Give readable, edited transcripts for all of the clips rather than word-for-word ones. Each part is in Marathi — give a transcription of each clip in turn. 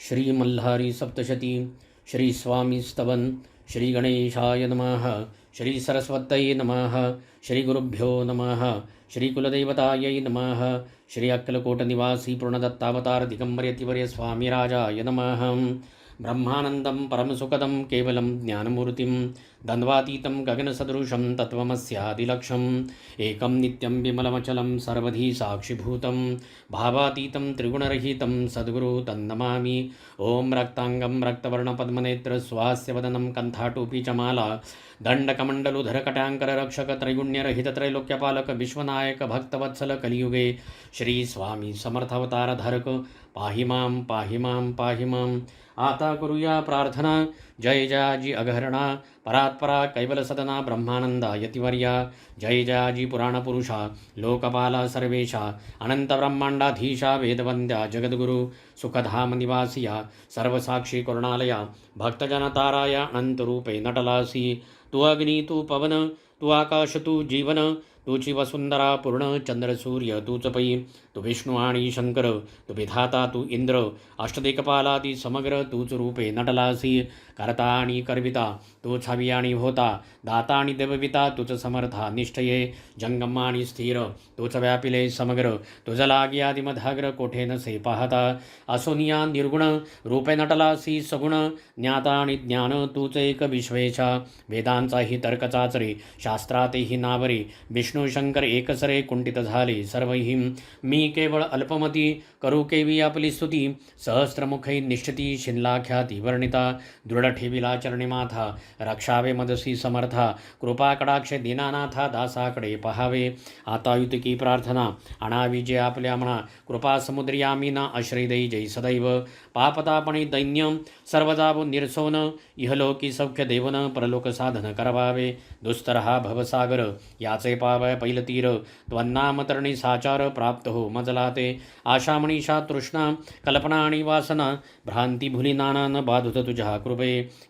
श्री मल्हारी सप्तशती, श्री स्वामी स्तवन, श्री गणेशाय नमः, श्री सरस्वत्यै नमः, श्री गुरुभ्यो नमः, श्री कुलदेवतायै नमः, श्री अक्कलकोटनिवासी पूर्णदत्तावतार दिगंबर यतिवर्य स्वामीराजाय नमः। ब्रह्मानन्दं परमसुखदं केवलं ज्ञानमूर्तिं द्वन्द्वातीतं गगनसदृशं तत्त्वमस्यादिलक्ष्यम् एकं नित्यं विमलमचलं सर्वधी साक्षिभूतं भावातीतं त्रिगुणरहितं सद्गुरु तन्नमामि। ॐ रक्ताङ्गं रक्तवर्णपद्मनेत्र स्वास्य वदनं कण्ठाटोपी च माला दण्डकमण्डलुधर कटाङ्कर रक्षक त्रैगुण्यरहित त्रैलोक्यपालक विश्वनायक भक्तवत्सल कलियुगे श्री स्वामी समर्थावतारधारक पाहि मां पाहि मां पाहि मां। आता करूया प्रार्थना। जय जयाजी अघहरणा परात्परा कैवल सदना ब्रह्मानंदा यतिवर्या, जय जयाजी पुराणपुरुषा लोकपाला सर्वेशा अनंत ब्रह्मांडाधीशा वेदवंद्या जगद्गुरु सुखधाम निवासिया सर्वसाक्षी करुणालया भक्तजनताराया अनंतरूपे नटलासी। तू अग्नि तू पवन तू आकाश तू जीवन तूची वसुंधरा पूर्ण चंद्र सूर्य तूच पै, तू विष्णू आणि शंकर तू विधाता तू इंद्र अष्टदिक्पालादी समग्र तूच रूपे नटलासी। करता आणि करविता तू छावी आणि होता दाता आणि देवविता तुझ समर्था निष्ठये जंगम आणि स्थिर तूच व्यापिले समग्र तुझ लागी आदिमधाग्र कोठे नसे पाहता। असोनिया निर्गुण रूपे नटलासी सगुण ज्ञाता आणि ज्ञान तूच एक विश्वेशा वेदांचाही तर्क चाचरे शास्त्रातेही नावरे विष्णू शंकर एकसरे कुंठित झाले सर्वही। मी केवळ अल्पमती करू केवी आपली स्तुती सहस्त्रमुखै निश्चिती शिनलाख्याती वर्णिता दृढ ठेविला चरणी माथा रक्षावे मदसी समर्था कृपा कडाक्षे दीनानाथा दासाकडे पहावे। आता युतिकी प्रार्थना आणावी जे आपल्या म्हणा कृपा समुद्री आमीना आश्रयदयी जय सदैव पापतापणी दैन्य सर्वजाव निरसोन इहलोकी सौख्य देवन परलोक साधन करवावे। दुस्तर हा भवसागर याचे पावय पैलतीर त्वन्नामतरणी साचार प्राप्त हो मजला ते आशामणीशा तृष्णा कल्पना आणि वासना भ्रांती भुली नाना न बाधुत तुझ्या कृपे।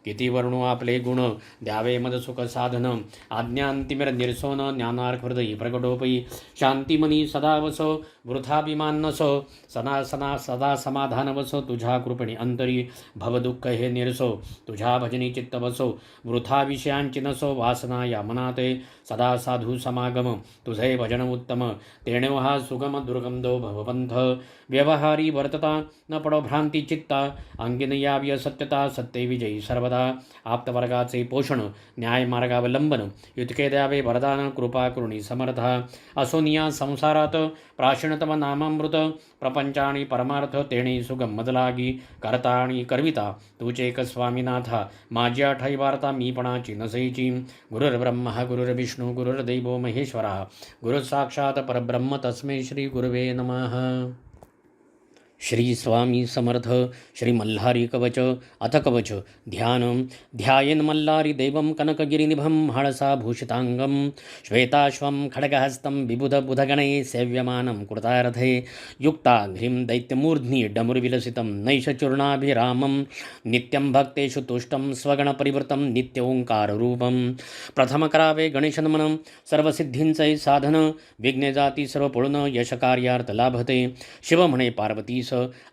किती वर्णू आपले गुण द्यावे मद सुख साधन आज्ञांतिमिर निरसोन ज्ञानार्क हृदयी प्रकटोपई शांतिमनी सदा वसो वृथाभिमान नसो सना सना सदा समाधान वसो तुझ्या कृपणी अंतरी भवदुःख हे निरसो तुझ्या भजनी चित्त वसो वृथा विषयांची नसो वासना या मनाते सदा साधू समागम तुझे भजन उत्तम तेणे हा सुगम दुर्गंधो भवपंथ व्यवहारी वर्तता न पडो भ्रांती चित्ता अंगिन यावी असत्यता सत्य विजयी सर्वदा आप्तवर्गाचे पोषण न्याय मार्गावलंबन युतके द्यावे वरदान कृपा करुणी समर्था असोनिया संसारात प्राशणतम नामामृत प्रपंच आणि परमार्थ तेणे सुगम मदलागी करता आणि करविता तुझे एक स्वामीनाथा माझी आठाई वार्ता मीपणाची नसैची। गुरुर्ब्रह्मा गुरुर्विष्णू गुरुर्दैवो महेश्वरा गुरु साक्षात परब्रह्म तस्मै श्री गुरुवे नमः। श्री स्वामी समर्थ श्री मल्हारी कवच अथ कवच ध्यान ध्यायेन मल्लारी देवं कनकगिरिनिभं हळसा भूषितांगं श्वेताश्वं खड्गहस्तं विबुधबुधगणे सेव्यमानं कृतार्थे युक्ताघ्रिं दैत्यमूर्ध्नि डमरुविलसितं नैषचूर्णाभिरामं नित्यं भक्तेषु तुष्टं स्वगणपरिवृतं नित्योंकाररूपं। प्रथम करावे गणेशनमनं सर्वसिद्धींचे साधन विघ्ने जाती सर्व पळून यशकार्यार्थ लाभते। शिव म्हणे पार्वती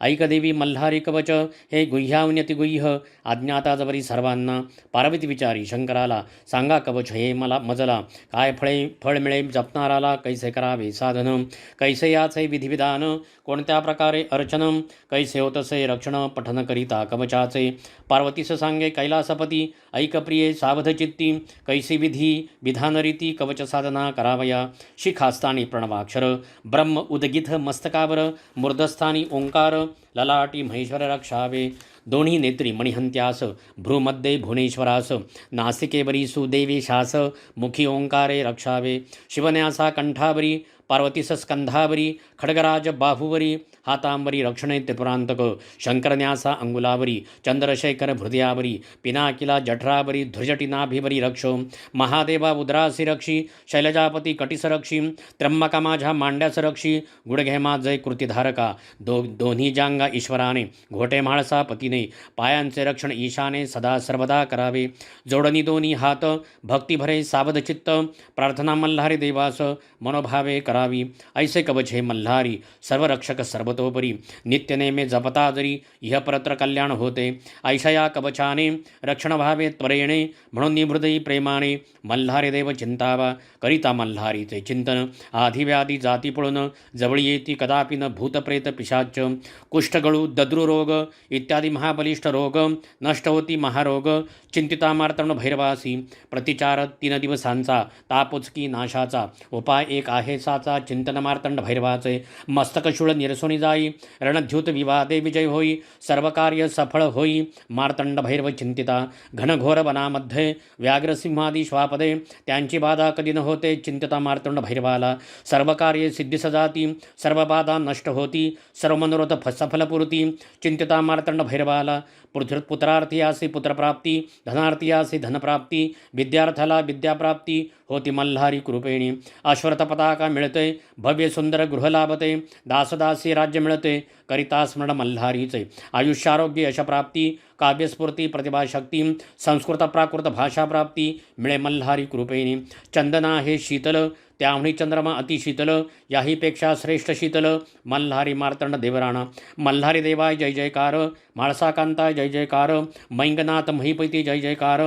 ऐकदेवी मल्हारी कवच हे गुह्यावन्यति गुह्य अज्ञाताजवरी सर्वांना पार्वती विचारी शंकराला सांगा कवच हे मला मजला काय फळ मिळे जपणाराला कैसे करावे साधन कैसे याचे विधिविधान कोणत्या प्रकारे अर्चन कैसे होतसे रक्षण पठन करिता कवचाचे। पार्वतीस सांगे कैलासपती ऐकप्रिये सावधचित्ती कैसी विधी विधानरीती कवच साधना करावया। शिखास्थानी प्रणवाक्षर ब्रह्म उदगिथ मस्तकावर मूर्धस्थानी ओंकार ललाटी महेश्वर रक्षावे। दोन्ही नेत्री मणिहंत्यास भ्रूमध्ये भुवनेश्वरास नासिकेवरी सुदेवेशास मुखी ओंकारे रक्षावे। शिवन्यासा कंठावरी पार्वतीस स्कंधावरी खड्गराज बाहुवरी हातांबरी रक्षणे त्रिपुरांतक शंकरन्यासा अंगुलावरी चंद्रशेखर हृदयावरी पिनाकिला जठरावरी ध्वजटिनाभिवरी रक्षो महादेवा उदरासी रक्षी शैलजापती कटिस रक्षी त्र्यंबका माझ्या मांड्यास रक्षी गुडघे माझे कृतीधारका दोन्ही जांगा ईश्वराने घोटे म्हाळसा पतीने पायांचे रक्षण ईशाने सदा सर्वदा करावे। जोडणी दोन्ही हात भक्तिभरे सावध चित्त प्रार्थना मल्हारी देवास मनोभावे करावी ऐसे कवच हे मल्हारी सर्वरक्षक सर्वतोपरी नित्यनेमे जपता जरी इह परत्र कल्याण होते ऐशा या कवचाने रक्षण व्हावे त्वरेणे म्हणून निहृदयी प्रेमाने मल्हारी देव चिंतावा करिता मल्हारीचे चिंतन आधिव्याधी जाती पळून जवळी येती कदापि न भूतप्रेत पिशाच कुष्ठगळू दद्रुरोग इत्यादी महाबलिष्ठ रोग नष्ट होती महारोग चिंतिता मार्तंड भैरवासी प्रतिचार 3 दिवसांचा तापुचकी नाशाचा उपाय एक आहे साचा चिंतन मार्तंड भैरवाचे मस्तकशूळ निरसुनी जाई रणद्युत विवादे विजय होई सर्व कार्य सफळ होई मार्तंड भैरव चिंतिता घनघोर वनामध्ये व्याघ्रसिंहादी श्वापदे त्यांची बाधा कधी न होते चिंतिता मार्तंड भैरवाला सर्व कार्य सिद्धिस जाती सर्व बाधा नष्ट होती सर्व मनोरथ सफलपूर्ती चिंतिता मार्तंड भैरवाला पुत्रार्थी असे पुत्रप्राप्ती धनार्थी असे धनप्राप्ती विद्यार्थ्याला विद्याप्राप्ती होती मल्हारी कृपेणी अश्वरथ पताका मिळते भव्य सुंदर गृह लाभते दासदासी राज्य मिळते करिता स्मरण मल्हारीचे आयुष्यारोग्य यशप्राप्ती काव्यस्फूर्ती प्रतिभाशक्ती संस्कृत प्राकृत भाषाप्राप्ती मिळे मल्हारी कृपेणी चंदना हे शीतल त्याहुनी चंद्रमा अतिशीतल याहीपेक्षा श्रेष्ठ शीतल मल्हारी मार्तंड देवराणा मल्हारी देवाय जय जयकार म्हाळसाकांताय जय जयकार मैंगनाथ महिपती जय जयकार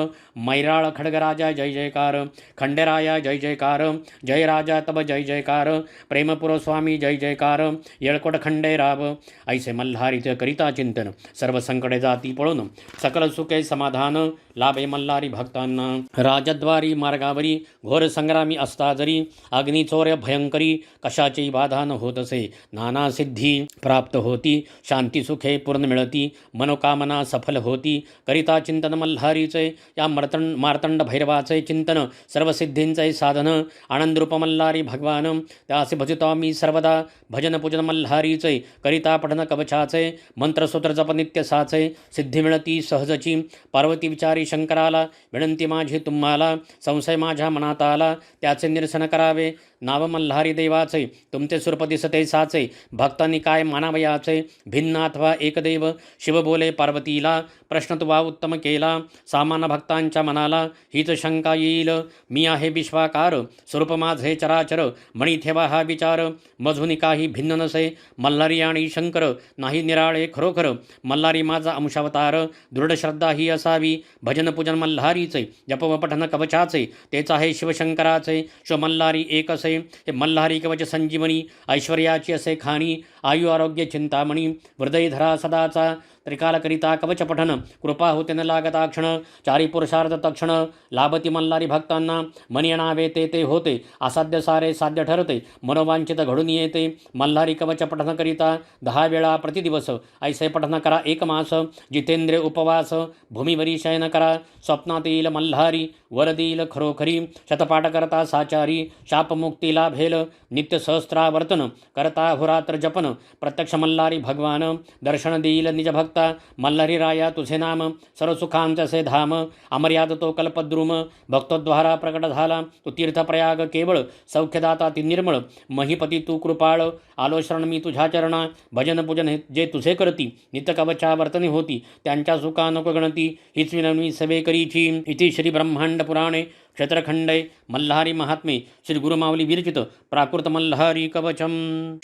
मैराळ खडगराजा जय जयकार खंडेराया जय जयकार जय राजा तब जय जयकार प्रेमपुर स्वामी जय जयकार येळकोट खंडेराव ऐसे मल्हारीचे करिता चिंतन सर्व संकटे जाती पळून सकल सुखे समाधान लाभे मल्हारी भक्तांना राजद्वारी मार्गावरी घोर संग्रामी असता जरी अग्निचौर्य भयंकरी कशाची बाधा न होत असे नाना सिद्धी प्राप्त होती शांती सुखे पूर्ण मिळती मनोकामना सफल होती करिता चिंतन मल्हारीचे या मार्तंड भैरवाचे चिंतन सर्व सिद्धींचे साधन आनंदरूप मल्हारी भगवान त्यासे भजितो मी सर्वदा भजन पूजन मल्हारीचे करिता पठन कवचाचे मंत्रसूत्र जप नित्य साचे सिद्धी मिळती सहजची पार्वती विचारी शंकराला विनंती माझी तुम्हाला संशय माझ्या मनात आला त्याचे निरसन करावे नाव मल्हारी देवाचे तुमचे सुरप दिसते साचे भक्तांनी काय मानावयाचे भिन्न अथवा एकदेव शिव बोले पार्वतीला प्रश्न तुवा उत्तम केला सामान्य भक्तांच्या मनाला हीच शंका येईल मी आहे विश्वाकार स्वरूप माझे चराचर मणी ठेवा हा विचार मधुनी काही भिन्न नसे मल्हारी आणि शंकर नाही निराळे खरोखर मल्हारी माझा अंशावतार दृढ श्रद्धा ही असावी भजन पूजन मल्हारीचे जप व पठन कवचाचे तेच आहे शिवशंकराचे शिव मल्हारी एक असे हे मल्हारी कवच संजीवनी ऐश्वर्याची असे खाणी आयु आरोग्य चिंतामणी हृदय धरा सदाचा त्रिकालकरिता कवच पठन कृपा होते न लागता क्षण चारी पुरुषार्थ तक्षण लाभती मल्हारी भक्तांना मनी आणावे ते होते असाध्य सारे साध्य ठरते मनोवांचित घडून येते मल्हारी कवच पठन करिता 10 वेळा प्रतिदिवस ऐसे पठन करा 1 मास जितेंद्रिय उपवास भूमीवरी शयन करा स्वप्नात येईल मल्हारी वर देईल खरोखरी शतपाठ करता साचारी शापमुक्ती लाभेल नित्य सहस्त्रावर्तन करता हुरात्र जपन प्रत्यक्ष मल्हारी भगवान दर्शन देईल निज भक्त मल्हारी राया तुझे नाम सर्व सुखांचे असे धाम अमर्याद तो कल्पद्रुम भक्तोद्वारा प्रकट झाला तू तीर्थप्रयाग केवळ सौख्यदाता ती निर्मळ महिपती तू कृपाळ आलो शरण मी तुझ्या चरणा भजन पूजन जे तुझे करती नित्य कवचा वर्तनी होती त्यांच्या सुखा नको गणती हीच विनवणी सवे करीची इति श्री ब्रह्मांड पुराणे क्षेत्रखंडे मल्हारी महात्मे श्री गुरुमावली विरचित प्राकृत मल्हारी कवचम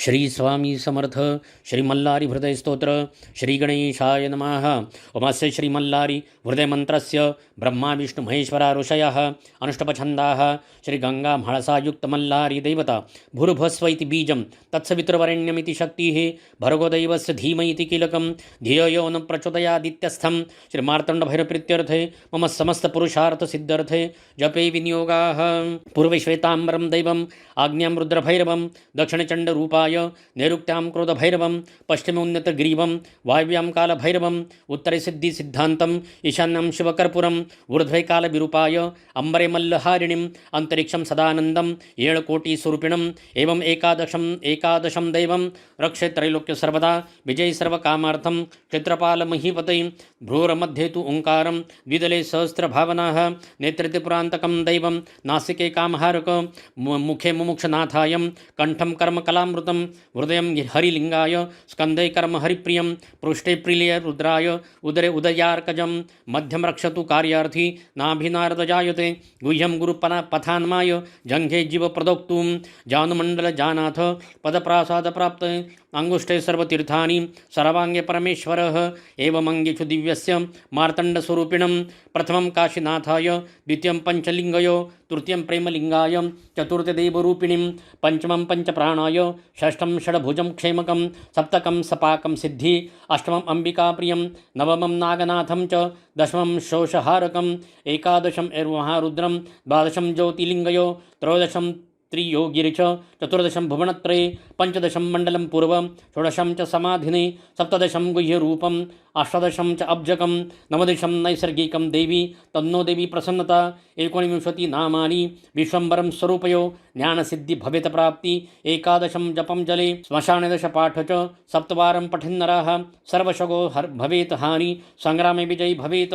श्री स्वामी समर्थ श्री मल्हारी हृदय स्तोत्र श्री गणेशाय नमः ओमस्य श्री मल्हारी हृदय मंत्रस्य ब्रह्मा विष्णु महेश्वरा ऋषयः अनुष्टपछन्दाः श्री गंगा म्हाळसायुक्त मल्हारी देवता भूर्भस्व इति बीजं तत्सवितुर्वरेण्यमिति शक्तिः भर्गो दैवस्य धीमहि इति कीलकं धियो यो न प्रचोदयादित्यस्थं श्री मार्तंड भैरवप्रीत्यर्थे मम समस्त पुरुषार्थ सिद्ध्यर्थे जपे विनियोगाः पूर्वश्वेताम्बरं दैवम् आग्न्यां रुद्रभैरवं दक्षिणचण्डरूपाय नैऋत्यां क्रोधभैरवं पश्चिमोन्नतग्रीवं वायव्यां कालभैरवं उत्तरे सिद्धिसिद्धान्तम् ईशान्यं शिवकर्पूरम् ऊर्ध्वे कालविरूपाय अम्बरे मल्लहारिणीम् अन्तरिक्षं सदानन्दं येळकोटिस्वरूपिणम् एवम् एकादशं दैवं रक्षे त्रैलोक्य सर्वदा विजयी सर्वकामार्थं क्षेत्रपालमहीपते भ्रूरमध्ये तु ओङ्कारं द्विदले सहस्रभावनाः नेत्रे त्रिपुरान्तकं परं दैवं नासिके कामहारक मुखे मुमुक्षनाथाय कंठं कर्मकलामृतं हृदयं हरिलिंगाय स्कन्धे कर्म हरिप्रियं पृष्ठे प्रिलिय रुद्राय उदरे उदयार्कजं मध्यम रक्षतु कार्यार्थी नाभिनारद जायते गुह्यं गुरुपथान्माय जंघे जीव प्रदोक्तुं जानुमण्डल जानाथ पदप्रासाद प्राप्त अंगुष्ठे सर्वतीर्थानि सर्वांगे परमेश्वरः एवमङ्गेषु दिव्यस्य मार्तण्डस्वरूपिणं प्रथमं काशीनाथाय द्वितीयं पञ्चलिङ्गयो तृतीयं प्रेमलिङ्गाय चतुर्थ देवरूपिणीं पंचमं पंचप्राणाय षष्ठं षड्भुजं क्षेमकं सप्तकं सपाकं सिद्धि अष्टमम् अंबिकाप्रियं नवमं नागनाथं च दशमं शोषहारकम् एकादशं महारुद्रं द्वादशं ज्योतिलिङ्गयो त्रयोदशं त्रियोगिरिच चतुर्दशं भुवनत्रये पंचदशं मण्डलं पूर्वं षोडशं च समाधिने सप्तदशं गुह्यरूपम् अष्टादशं च अब्जकं नवदशं नैसर्गिकं देवी तन्नो देवी प्रसन्नता 19 नामानि विश्वम्बरं स्वरूपयो ज्ञानसिद्धि भवेत प्राप्ति एकादशं जपं जले श्मशानदश पाठ च सप्तवारं पठन्नराः सर्वशगो भवेत हानि संग्रामे विजयी भवेत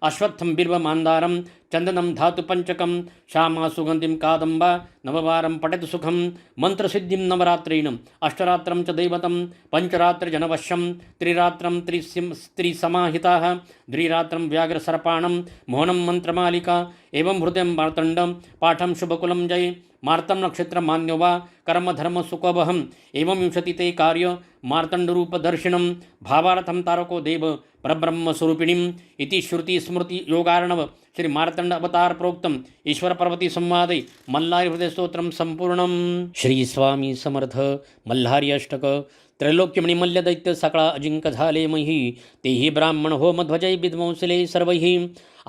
अश्वत्थं बिल्वमान्दारं चन्दनं धातुपञ्चकं श्यामा सुगन्धिं कादम्बा नववारं पठेत् सुखं मन्त्रसिद्धिं नवरात्रेण अष्टरात्रं च दैवतं पञ्चरात्रजनवश्यं त्रिरात्रं त्रिसमाहिताः द्विरात्रं व्याघ्रसर्पाणं मोहनं मन्त्रमालिका एवं हृदयं मार्तण्डं पाठं शुभकुलं जय मार्तम नक्षत्र मान्यो वा कर्म धर्म सुखवहम एवं विंशतिते कार्य मार्तण्डरूपदर्शिनं भावार्थं तारको देव परब्रह्म स्वरूपिणीम् इति श्रुति स्मृति योगार्णव श्री मार्तण्ड अवतार प्रोक्तम ईश्वर पर्वती संवादे मल्हारी हृदय स्तोत्रम संपूर्णम। श्री स्वामी समर्थ मल्हारी अष्टक त्रैलोक्यमणि मल्ल दैत्य सकळा अजिंक झाले मही तेही ब्राह्मण हो मध्वजय विद्वंसले सर्वही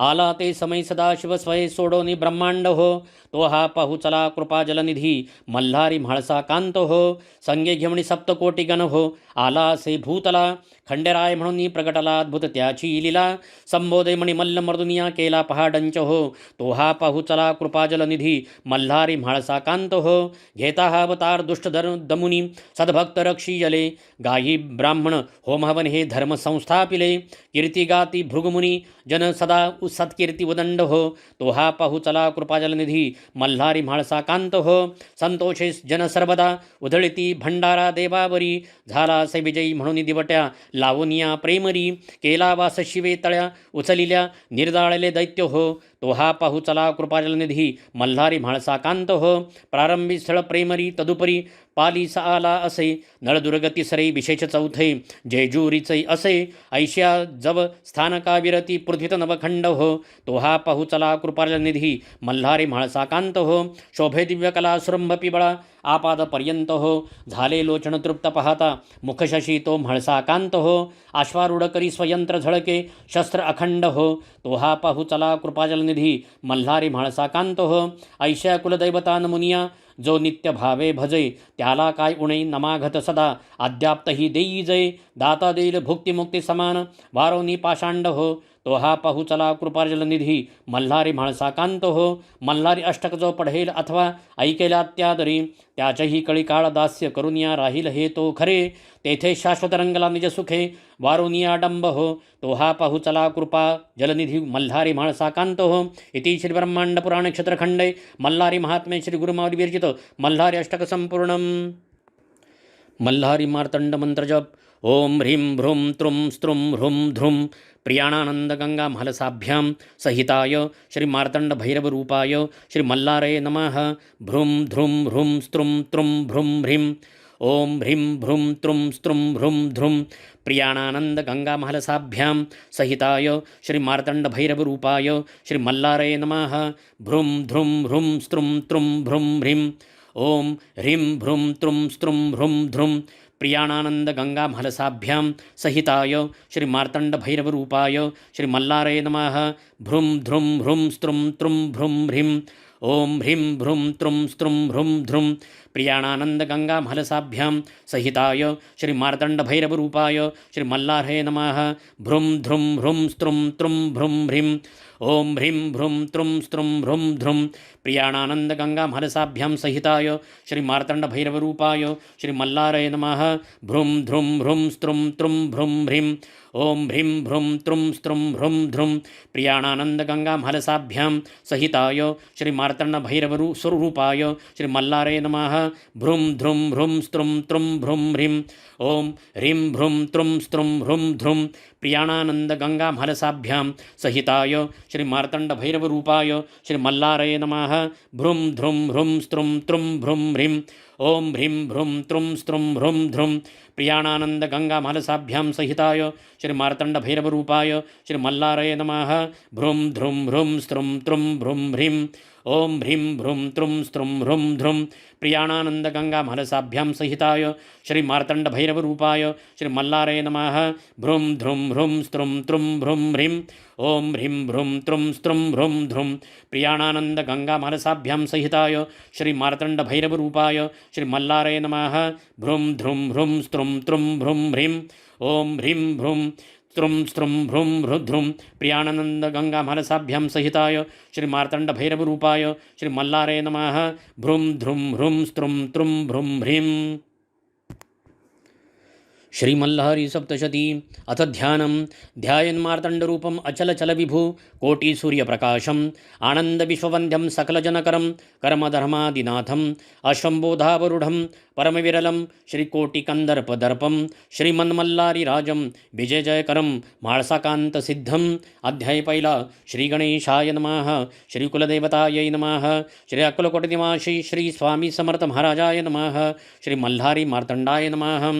आला ते समय सदाशिव स्वय सोडोनी ब्रह्मांड हो तो हा पाहू चला कृपा जलनिधी मल्हारी म्हाळसा कांत हो संगे घेवणी सप्तकोटी गण हो आला असे भूतला खंडेराय म्हणून प्रगटला अद्भुत त्याची लीला संबोधे मणी मल्ल मर्दुनिया केला पहाडंच हो तो हा पाहू चला कृपा जलनिधी मल्हारी म्हाळसा कांत हो घेता हा अवतार दुष्ट दमुनी सद्भक्त रक्षीयले गायी ब्राह्मण होमहवन हे धर्म संस्थापिले कीर्ती गाती भृगमुनी जन सदा सत्कीर्ती उदंड हो तो हा पाहू चला कृपाजलनिधी मल्हारी म्हाळसा कांत हो संतोषे जन सर्वदा उधळती भंडारा देवावरी झाला से विजयी म्हणून दिवट्या लावनिया प्रेमरी केला वास शिवे तळ्या उचलिल्या निर्दाळले दैत्य हो तो हा पाहू चला कृपाजलनिधी मल्हारी म्हाळसा कांत हो प्रारंभी स्थळ प्रेमरी तदुपरी पालीस आला असे नळदुर्गती सरे विशेष चौथे जेजुरीचे असे ऐश्या जव स्थानका विरती पृथ्वीत नवखंड हो तो हा पाहू चला कृपाजलनिधी मल्हारी म्हाळसा कांत हो शोभे दिव्यकला सुरंभ पिबळा आपादपर्यंत हो झाले लोचन तृप्त पाहता मुखशशी तो म्हाळसा कांत हो आश्वारूढ करी स्वयंत्र झळके शस्त्र अखंड हो तो हा पाहू चला कृपाजलनिधी मल्हारी म्हाळसा कांत हो ऐश्या कुलदैवतान मुनिया जो नित्य भावे भजे त्याला काय उणे नमाघत सदा अद्याप्तही देई जय दाता देईल भुक्तिमुक्ती समान वारोनी पाषांड हो तो हा पाहू चला कृपाजलनिधी मल्हारी म्हाळसा कांत हो मल्हारी अष्टक जो पढेल अथवा ऐकेला त्यादरी त्याच्याही कळी काळ दास्य करुनिया राहील हे तो खरे तेथे शाश्वत रंगला निज सुखे वारुनिया डंब हो तो हा पाहू चला कृपा जलनिधी मल्हारी म्हाळसा कांत हो इति श्री ब्रह्मांड पुराण क्षेत्रखंडे मल्हारी महात्म्ये श्री गुरुमाऊली विरचित मल्हारी अष्टक संपूर्णम। मल्हारी मार्तंड मंत्र जप ओम ह्रीं भ्रूं त्रुं स्त्रुं ह्रूं ध्रुं प्रियाणानंद गंगा म्हालसाभ्यां सहिताय श्री मार्तंड भैरव रूपाय श्री मल्लारये नमः। भ्रूं ध्रुं ह्रूं स्त्रुं त्रुं भ्रूं ह्रीं ओम ह्रीं भ्रूं त्रुं स्त्रुं ह्रूं ध्रुं प्रियाणानंद गंगा म्हालसाभ्यां सहिताय श्री मार्तंड भैरव रूपाय श्री मल्लारये नमः। भ्रूं ध्रुं ह्रूं स्त्रुं त्रुं भ्रूं ह्रीं ओम ह्रीं भ्रूं त्रुं स्त्रुं ह्रूं ध्रुं प्रियाणानंद गंगा म्हालसाभ्यां सहिताय श्री मार्तंड भैरव रूपाय श्री मल्लारये नमः। भ्रूं ध्रुं ह्रूं स्त्रुं त्रुं भ्रूं ह्रीं ओम ह्रीं भ्रूं त्रुं स्त्रुं ह्रूं ध्रुं प्रियाणानंद गंगा म्हालसाभ्यां सहिताय श्री मार्तंड भैरव रूपाय श्री मल्लारये नमः। भ्रूं ध्रुं ह्रूं स्त्रुं त्रुं भ्रूं ह्रीं ओम ह्रीं भ्रूं त्रुं स्त्रुं ह्रूं ध्रुं प्रियाणानंद गंगा म्हालसाभ्यां सहिताय श्री मार्तंड भैरव रूपाय श्री मल्लारये नमः। भ्रूं ध्रुं ह्रूं स्त्रुं त्रुं भ्रूं ह्रीं ओम ह्रीं भ्रूं त्रुं स्त्रुं ह्रूं ध्रुं प्रियाणानंद प्रियाणानंद गंगा महलसाभ्यां सहिताय श्री मार्तंड भैरव स्वरूपाय श्री मल्लारे नमः। भ्रूं ध्रुं भ्रूं स्त्रुं त्रुं भ्रूं ह्रीं ओम ह्रीं भ्रूं त्रुं स्त्रुं ह्रूं ध्रुं प्रियाणानंद गंगा महलसाभ्यां सहिताय श्री मार्तंड भैरव रूपाय श्री मल्लारे नमः। भ्रूं ध्रुं भ्रूं स्त्रुं त्रुं भ्रूं ह्रीं ओम ह्रीं भ्रूं त्रुं स्त्रुं ह्रूं ध्रुं प्रियाणानंद गंगा महलसाभ्यां सहिताय श्री मार्तंड भैरव रूपाय श्री मल्लारे नमः। भ्रूं ध्रुं भ्रूं स्त्रुं त्रुं भ्रूं ह्रीं ओम ह्रीं भ्रूं त्रुं स्त्रुं ह्रूं ध्रुं प्रियाणानंद गंगा महलसाभ्यां सहिताय श्री मार्तंड भैरव रूपाय श्री मल्लारे नमः। भ्रूं ध्रुं भ्रूं स्त्रुं त्रुं भ्रूं ह्रीं ओम ह्रीं भ्रूं त्रुं स्त्रुं ह्रूं ध्रुं प्रियाणानंद गंगा महलसाभ्यां सहिताय श्री मार्तंड भैरव रूपाय श्री मल्लारे नमः। भ्रूं ध्रुं भ्रूं स्त्रुं त्रुं भ्रूं ह्रीं ओम ह्रीं भ्रूं त्रुं स्त्रुं भ्रूं ध्रुं प्रियाणानंद गंगा महलसाभ्यां सहिताय श्री मार्तंड भैरव रूपाय श्री मल्लारे नमः। भ्रूं ध्रुं भ्रूं स्त्रुं त्रुं भ्रूं ह्रीं। श्रीमल्लहरी सप्तशती अथ ध्यानं ध्यायन्मार्तण्डरूपम् अचलचलविभु कोटिसूर्यप्रकाशम् आनन्दविश्ववन्द्यं सकलजनकरं कर्मधर्मादिनाथम् अश्वम्बोधावरूढं परमविरलं श्रीकोटिकन्दर्पदर्पं श्रीमन्मल्लारिराजं विजयजयकरं म्हाळसाकान्तसिद्धम्। अध्याय पहिला श्रीगणेशाय नमः। श्रीकुलदेवतायै नमः। श्री अक्कलकोटनिवासी श्री स्वामी समर्थ महाराजाय नमः। श्री मल्हारी मार्तंडाय नमः।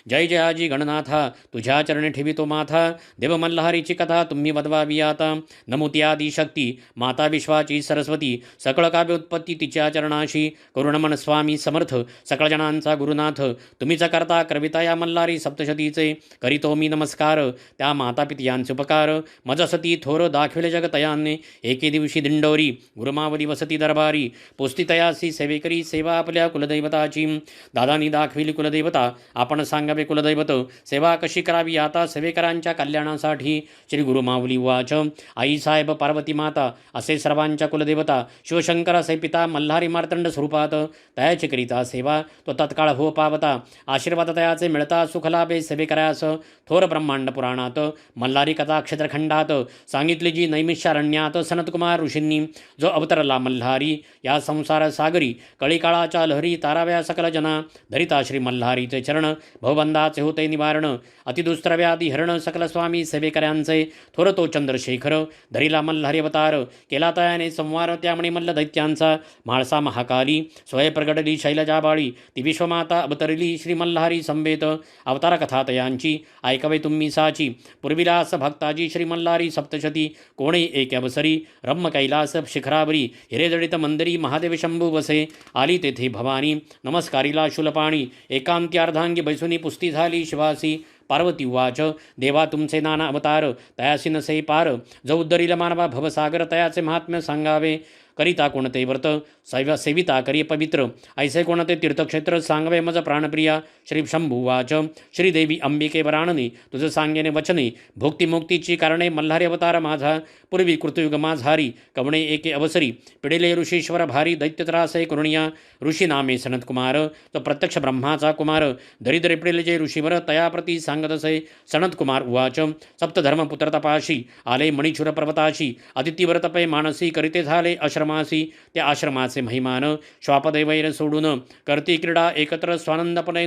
जय जयाजी गणनाथा तुझ्या चरणी ठेवितो माथा देव मल्हारीची कथा तुम्ही वदवावी आता। नमोती आदी शक्ती माता विश्वाची सरस्वती सकळ काव्य उत्पत्ती तिच्या चरणाशी करुणमन स्वामी समर्थ सकळ जणांचा गुरुनाथ तुम्हीच करता करविता या मल्हारी सप्तशतीचे करीतो मी नमस्कार त्या माता पित्यांचे उपकार मजसती थोर दाखविले जगतयाने एके दिवशी दिंडोरी गुरुमावली वसती दरबारी पोस्ती तयासी सेवेकरी सेवा आपल्या कुलदैवताची दादानी दाखविली कुलदैवता आपण सांगावे कुलदैवत सेवा कशी करावी आता सेवेकरांच्या कल्याणासाठी श्री गुरुमाऊली उवाच आई साहेब पार्वती माता असे सर्वांच्या कुलदेवता शिवशंकर असे पिता मल्हारी मार्तंड स्वरूपात तयाची करिता सेवा तो तत्काळ हो पावता आशीर्वाद तयाचे मिळता सुखलाभे सेवेकरास थोर ब्रह्मांड पुराणात मल्हारी कथा क्षेत्रखंडात सांगितली जी नैमिषारण्यात सनतकुमार ऋषींनी जो अवतरला मल्हारी या संसार सागरी कळीकाळाच्या लहरी ताराव्या सकल जना धरिता श्री मल्हारीचे चरण भवबंधाचे होते निवारण अतिदुस्तर व्याधी हरण सकल स्वामी सेवेकऱ्यांचे थोर तो चंद्रशेखर धरिला मल्हारी अवतार केला तयाने संवार त्यामुळे मल्ल दैत्यांचा म्हाळसा महाकाली स्वय प्रगटली शैलजाबाळी ती विश्वमाता अवतरली श्री मल्हारी संवेत अवतार कथा तयांची ऐकवे तुम्ही साची पूर्विलास भक्ताजी श्री मल्हारी सप्तशती कोणे एक अवसरी रम्म कैलास शिखरावरी हिरेजडित मंदिरी महादेव शंभू वसे आली तेथे भवानी नमस्कारीला शूलपाणी एकांती अर्धांगी बैसुनी पुस्ती झाली शिवासी पार्वती उवाच देवा तुमचे नाना अवतार तयासी नसे पार जो उद्धरील मानवा भवसागर तयाचे महात्म्य सांगावे करिता कोणते व्रत सेविता करी पवित्र ऐसे कोणते तीर्थक्षेत्र सांगवे मज प्राणप्रिया श्री शंभुवाच श्रीदेवी अंबिके वराणने तुझं सांगेने वचने भोक्तिमुक्तीची कारणे मल्हारी अवतार माझा पूर्वी कृतयुग माझारी कवणे एके अवसरी पिडिले ऋषीश्वर भारी दैत्यत्रासे करुणिया ऋषी नामे सनतकुमार तो प्रत्यक्ष ब्रह्माचा कुमार दरिद्रे पिडिले जे ऋषीवर तयाप्रती सांगतसे सनतकुमार उवाच सप्तधर्मपुत्र तपाशी आले मणिचुर पर्वताशी अतिथीवर तपे मानसी करिते झाले आश्रमासी त्या आश्रमाचे महिमान श्वापदैवैर सोडून करती क्रीडा एकत्र स्वानंदपणे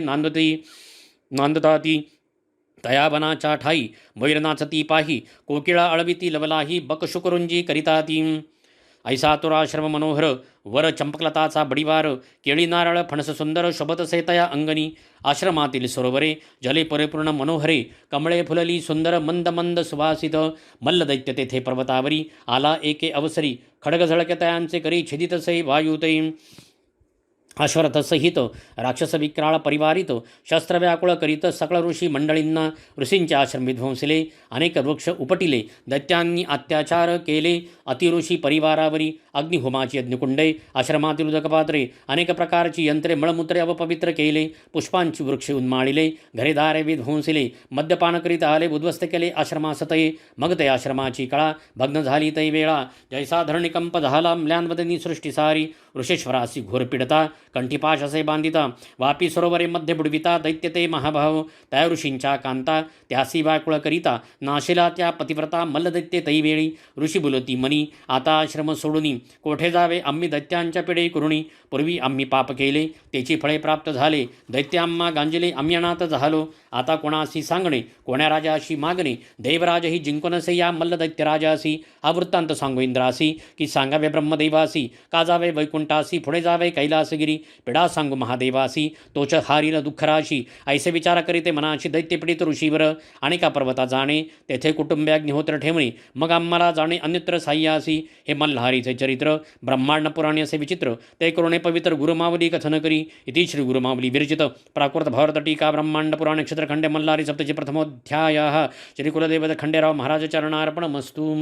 नांदताती तया वनाच्या ठाई वैरनाचती पाही कोकिळा अळविती लवलाही बकशुकरुंजी करिता ती ऐसा तुराश्रम मनोहर वर चंपकलताचा बडीवार केळी नारळ फणस सुंदर शोभतसे तया अंगणी आश्रमातील सरोवरे जले परिपूर्ण मनोहरे कमळे फुलली सुंदर मंद मंद सुवासित मल्ल दैत्य तेथे पर्वतावरी आला एके अवसरी खडग झळके तयांचे करी छिदितसे वायुते अश्वरथ सहित राक्षस विक्राळ परिवारित शस्त्रव्याकुळ करीत सकळ ऋषी मंडळींना ऋषींचे आश्रम विध्वंसिले अनेक वृक्ष उपटिले दैत्यांनी अत्याचार केले अतिऋषी परिवारावरी अग्निहोमाची यज्ञकुंडे आश्रमातील उदकपात्रे अनेक प्रकारची यंत्रे मळमूत्रे अपवित्र केले पुष्पांची वृक्ष उन्माळिले घरेदारे विध्वंसिले मद्यपान करीत आले उद्ध्वस्त केले आश्रमासतये मग ते आश्रमाची कळा भग्न झाली तै वेळा जैसा धरणिकंप झाला म्लानवदनी सृष्टी सारी ऋषेश्वरासी घोर पीडता कंठीपाश असे बांधिता वापी सरोवरे मध्ये बुडविता दैत्य ते महाभाव त्या ऋषींच्या कांता त्यासी वाकुळ करिता नाशिला त्या पतिव्रता मल्लदैत्य तैवेळी ऋषी बोलती मनी आता आश्रम सोडूनी कोठे जावे आम्ही दैत्यांच्या पिढे करुणी पूर्वी आम्ही पाप केले त्याची फळे प्राप्त झाले दैत्य आम्हा गांजिले आम्ही अनाथ झालो आता कोणाशी सांगणे कोण्या राजाशी मागणे देवराजही जिंकूनसे या मल्ल दैत्यराजासी हा वृत्तांत सांगू इंद्रासी की सांगावे ब्रह्मदेवासी का जावे वैकुंठासी पुढे जावे कैलासगिरी पिढा सांगू महादेवासी तोच हारील दुःखराशी ऐसे विचार करीते मनाशी दैत्यपीडित ऋषीवर आणि का पर्वता जाणे तेथे कुटुंबाग्निहोत्र ठेवणे मग आम्हाला जाणे अन्यत्र साह्यासी हे मल्हारीचे चरित्र ब्रह्मांड पुराणे असे विचित्र ते करुणे पवित्र गुरुमावली कथन करी इति श्री गुरुमावली विरचित प्राकृत भारत टीका ब्रह्मांड पुराण क्षेत्रखंडे मल्हारी सप्तची प्रथमोध्याय श्री कुलदेवत खंडेराव महाराज चरणार्पणमस्तु।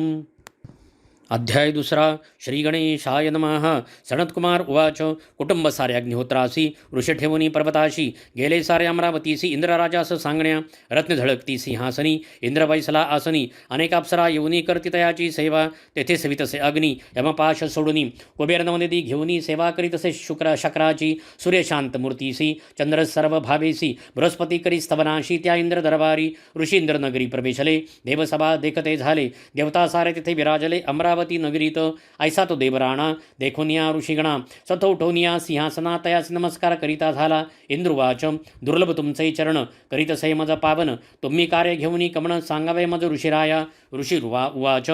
अध्याय दुसरा श्री गणेशाय नमः। सनत्कुमार उवाच कुटुंब सारे अग्निहोत्रासी ऋषी ठेवणी पर्वताशी गेले सारे अमरावतीसी इंद्रराजास सांगण्या रत्न झळकती सिंहासनी इंद्र बैसला आसनी अनेक अप्सरा येऊनी करती तयाची सेवा तेथे सवितसे अग्नी यमपाश सोडुनी कुबेर नवनिधी घेऊनी सेवा करीतसे शक्राची सूर्यशांत मूर्तीसी चंद्र सर्व भावेसी बृहस्पती करी स्तवनाशी त्या इंद्र दरबारी ऋषी इंद्रनगरी प्रवेशले देवसभा देखते झाले देवता सारे तिथे विराजले अमरावती नगरीत ऐसा तो देवराणा देखोनिया ऋषिगणा सथोठोनिया सिंहासना तयास नमस्कार करिता झाला इंद्रुवाच दुर्लभ तुमचे चरण करीतसे मज पावन तुम्ही कार्य घेऊनी कमण सांगावे मज ऋषिराया ऋषी उवाच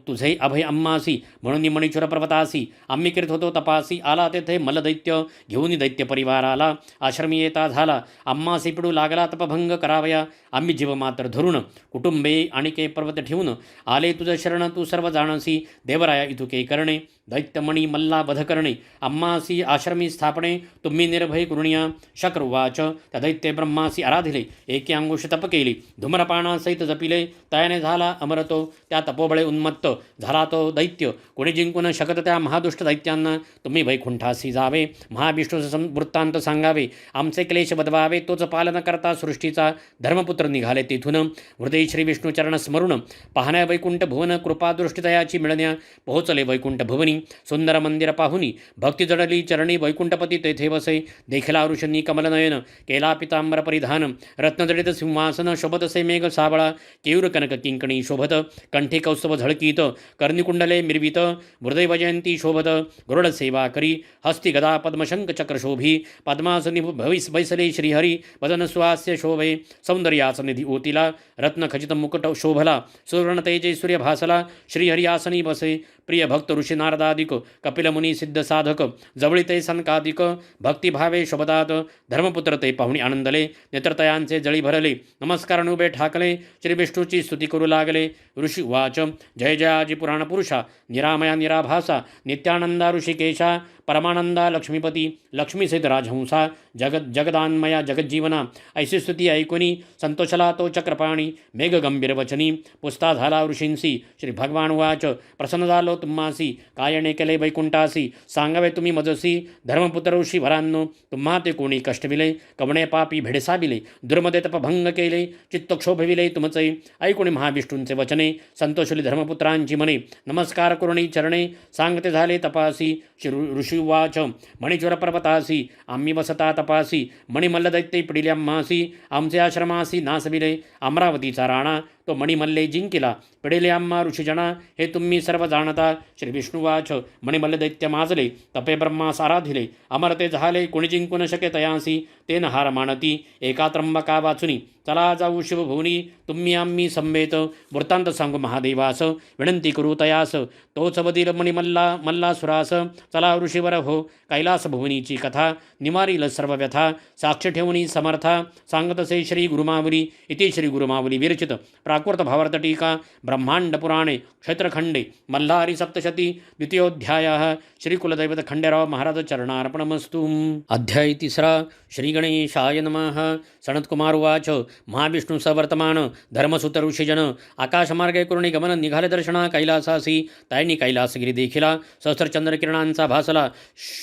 तुझे अभय अम्मासी म्हणून मणिचुर पर्वतासी आम्ही करीत होतो तपासी आला तेथे मलदैत्य घेऊन दैत्य परिवार आला आश्रमी येता झाला आम्हासी पिडू लागला तपभंग करावया आम्ही जीव मात्र धरून कुटुंबे आणि के पर्वत ठेवून आले तुझ शरण तू सर्व जाणसी देवराया इतुके करणे दैत्यमणी मल्ला वध करणे अम्मासी आश्रमी स्थापणे तुम्ही निर्भय करुणिया शक्रवाच त्या दैत्य ब्रह्मासी आराधिले एकी अंगुष तप केली धूम्रपानासहित जपिले तयाने झाला अमरतो त्या तपोबळे उन्मत्त झाला तो दैत्य कोणी जिंकून शकत त्या महादुष्ट दैत्यांना तुम्ही वैकुंठासी जावे महाविष्णूचा वृत्तांत सांगावे आमचे क्लेश बदवावे तोच पालन करता सृष्टीचा धर्मपुत्र निघाले तेथून हृदय श्री विष्णू चरण स्मरून पाहण्या वैकुंठ भुवन कृपादृष्टीतयाची मिळण्या पोहोचले वैकुंठ भुवनी सुंदर मंदिर पाहुनी भक्ती जडली चरणी वैकुंठपती तेथे बसे देखला ऋषनी कमलनयन केला पितांबर परिधान रत्नजडित सिंहासन शोभतसे मेघ साबळा केयूर कनक किंकणी शोभत कंठी कौस्तभ झळकीत कर्णिकुंडले मिरवित हृदय वजयंती शोभत गरुड सेवा करी हस्ती गदा पद्मशंक चक्र शोभी पद्मासनी भविस बैसले श्रीहरी वदन स्वास्य शोभे सौंदर्यास निधी ओतिला रत्न खचित मुकुट शोभला सुवर्ण तेजे सूर्य भासला श्रीहरी आसनी बसे प्रिय भक्त ऋषी नारदादिक कपिल मुनी सिद्ध साधक जवळी ते सनकादिक भक्तिभावे शोभतात धर्मपुत्र ते पाहुणी आनंदले नेत्रतयांचे जळी भरले नमस्कार उभे ठाकले श्री विष्णूची स्तुती करू लागले ऋषी वाच जय जयाजी पुराण पुरुषा निरामया निराभासा नित्यानंदा ऋषिकेशा परमानंदा लक्ष्मीपती लक्ष्मीसहित राजहंसा जगदान्मया जगज्जीवना ऐशी स्तुती ऐकुनी संतोषला तो चक्रपाणी मेघ गंभीर वचनी पुस्ता झाला ऋषींसी श्री भगवान वाच प्रसन्न झालो तुम्हासी कायणे केले वैकुंठासी सांगावे तुम्ही मजसी धर्मपुत्र ऋषी भरांनो तुम्हा ते कोणी कष्टविले कवणे पापी भेडसाविले दुर्मदे तपभंग केले चित्तक्षोभविले तुमचे ऐकुणी महाविष्णूंचे वचने संतोषली धर्मपुत्रांची मने नमस्कार करुणी चरणे सांगते झाले तपासी श्री ऋषी वाच मणिचुर पर्वतासी आम्ही वसता तपासी मणिमल्लदैत्य पिडिले आम्हासी आमचे आश्रमासी नासविले अमरावतीचा राणा तो मणिमल्ले जिंकिला पिडिले आम्हा ऋषीजना हे तुम्ही सर्व जाणता श्री विष्णुवाच मणिमल्ल दैत्य माजले तपे ब्रह्मास आराधिले अमरते झाले कोणी जिंकू न शके तयांसी तेन हार मानती एका त्र्यंबका वाचुनी चला जाऊ शिवभुवनी तुम्ही आम्ही संवेत वृत्तांत सांगू महादेवास विनंती करू तयास तोच वदील मल्लासुरास चला ऋषीवर हो कैलास भुवनीची कथा निवारील सर्व व्यथा साक्ष ठेवणी समर्था सांगतसे श्री गुरुमावली इति श्री गुरुमावली विरचित प्राकृत भावार्थ टीका ब्रह्मांड पुराणे क्षेत्रखंडे मल्हारी सप्तशती द्वितीयोध्यायः श्री कुलदैवत खंडेराव महाराज चरणार्पणमस्तु। अध्याय तिसरा श्री गणेशाय नमः। सनत्कुमार उवाच महाविष्णू सवर्तमान धर्मसुत ऋषीजन आकाशमार्गे करुणी गमन निघाले दर्शना कैलासासी तायनी कैलासगिरी देखिला सहस्रचंद्र किरणांचा भासला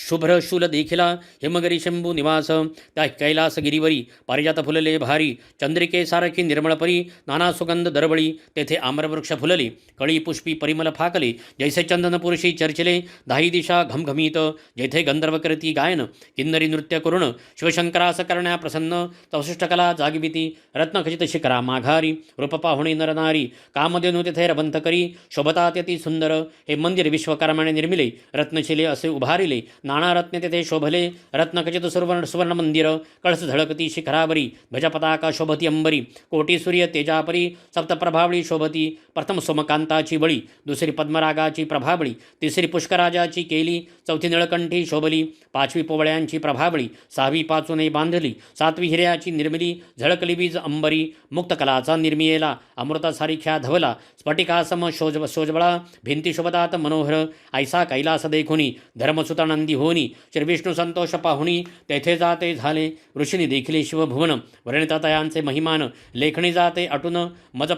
शुभ्र शूल देखिला हिमगिरी शंभू निवास त्या कैलासगिरीवरी पारिजात फुलले भारी चंद्रिके सारखी निर्मळ परी नाना सुगंध आनंद दरबळी, तेथे आम्रवृक्ष फुलले, कळी पुष्पी परिमल फाकले, जैसे चंदन पुरुषी चर्चिले, दाही दिशा घमघमीत, जेथे गंधर्व करती गायन, किन्नरी नृत्य करुण, शिवशंकरास करण्या प्रसन्न, चौशिष्टकला जागिबिती, रत्नखचित शिखरा माघारी, रूप पाहुणे नरनारी, कामधेनु तेथे रबंथ करी, शोभतात्यती सुंदर, हे मंदिर विश्वकर्माने निर्मिले, रत्नशिले असे उभारिले, नाना रत्ने तेथे शोभले, रत्नखचित सुवर्ण मंदिर, कळस झळकती शिखरावरी, ध्वजपताका शोभती अंबरी, कोटी सूर्य तेजापरी, सप्तप्रभावळी शोभती, प्रथम सोमकांताची बळी, दुसरी पद्मरागाची प्रभावळी, तिसरी पुष्कराजाची केली, चौथी निळकंठी शोभली, पाचवी पोवळ्यांची प्रभावळी, सहावी पाचूने बांधली, सातवी हिऱ्याची निर्मिली, झळकली वीज अंबरी, मुक्तकलाचा निर्मियेला, अमृतासारिख्या धवला, स्फटिकासम शोजबळा, भिंती शोभतात मनोहर, ऐसा कैलास देखुनी, धर्मसुतानंदी होनी, श्रीविष्णू संतोष पाहुणी, तेथे जाते झाले, ऋषींनी देखिले शिवभुवन, वर्णितातयांचे महिमान, लेखणी जाते अटून, मज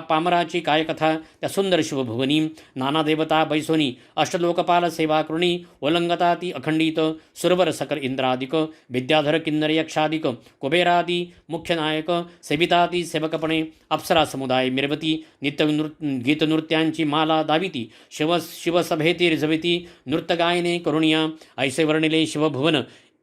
पामराची काय कथा, त्या सुंदर शिवभुवनी, नाना देवता बैसोनी, अष्टलोकपाल सेवा कृणी, ओलंगता ती अखंडित, सुरवर सकल इंद्रादिक, विद्याधर किन्नर यक्षादिक, कुबेरादी मुख्य नायक, सेविताती सेवकपणे, अप्सरा समुदाय मिरवती, नित्य गीतनृत्यांची माला दाविती, शिवसभेती रिझविती, नृत्यगायने करुणिया, ऐसे वर्णिले शिवभुवन,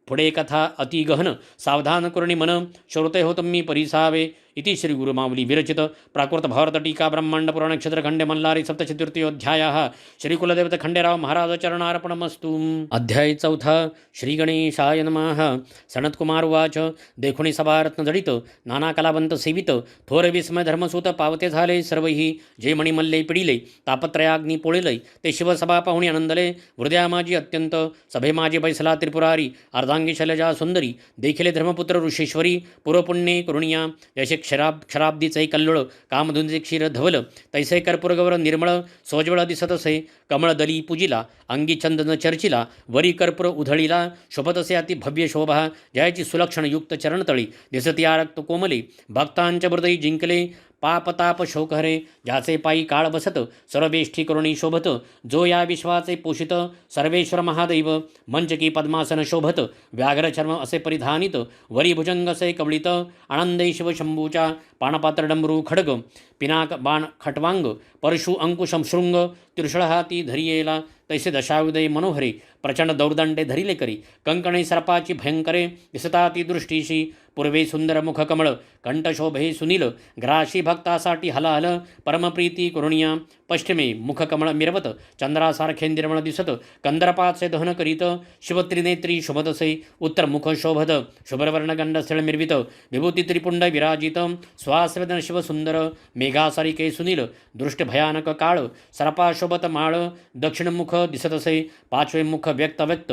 पुढे कथा अति गहन, सावधान करुणी मन, श्रोते हो तुम्ही परिसावे, इति श्री गुरुमावली विरचित प्राकृत भारत टीका ब्रह्मांड पुराण क्षेत्रखंडे मल्लारी सप्तचतुर्थीयोध्यायः श्री कुलदेवता खंडेराव महाराज चरणार्पणमस्तु। अध्याय चौथा। श्री गणेशाय नमः। सनत्कुमार उवाच देखुणी सभारत्न जडित नाना कलावंत सेवित थोर विस्मय धर्मसूत पावते झाले सर्वही जे मणिमल्ले पिडिले तापत्रयाग्नी पोळिले ते शिवसभा पाहुणी आनंदले हृदया माझी अत्यंत सभे माझी बैसला त्रिपुरारी अर्धांगी शैलजा सुंदरी देखिले धर्मपुत्र ऋषीश्वरी पूर्वपुण्ये करुणिया जैसे क्षराब्दीचे कल्लोळ कामधुंजे क्षीर धवल तैसे कर्पूरगौर निर्मळ सोज्वळ दिसत असे कमळ दली पूजिला अंगी चंदन चर्चिला वरी कर्पूर उधळीला शोभतसे अति भव्य शोभा जयाची सुलक्षण युक्त चरणतळी दिसती रक्त कोमले भक्तांच्या हृदयी जिंकले पापताप शोकहरे ज्याचे पायी काळ बसत सर्वेष्ठी करुणी शोभत जो या विश्वाचे पोषित सर्वेश्वर महादैव मंचकी पद्मासन शोभत व्याघ्रचर्म असे परिधानित वरी भुजंग असे कवळित आनंदे शिवशंभूच्या पाणपात्र डमरू खडग पिनाक बाण खटवांग परशु अंकुशम शृंग त्रिशूळ हाती धरियेला तैसे दशायुदय मनोहरे प्रचंड दौर्दंडे धरिले करी कंकणे सर्पाची भयंकरे दिसताती दृष्टीशी पूर्वे सुंदर मुखकमळ कंठशोभे सुनील ग्राशी भक्तासाठी हलाहल परमप्रीती करुणिया पश्चिमे मुखकमळ मिरवत चंद्रासारखे निर्मळ दिसत कंदरपाचे दहन करीत शिवत्रिनेत्री शोभतसे उत्तर मुख शोभत शुभ्रवर्णगंड स्थळ मिरवित विभूती त्रिपुंड विराजित स्वास्वेदन शिवसुंदर मेघासारिके सुनील दृष्ट भयानक काळ सर्पा शोभत माळ दक्षिण मुख दिसतसे पाचवे मुख व्यक्त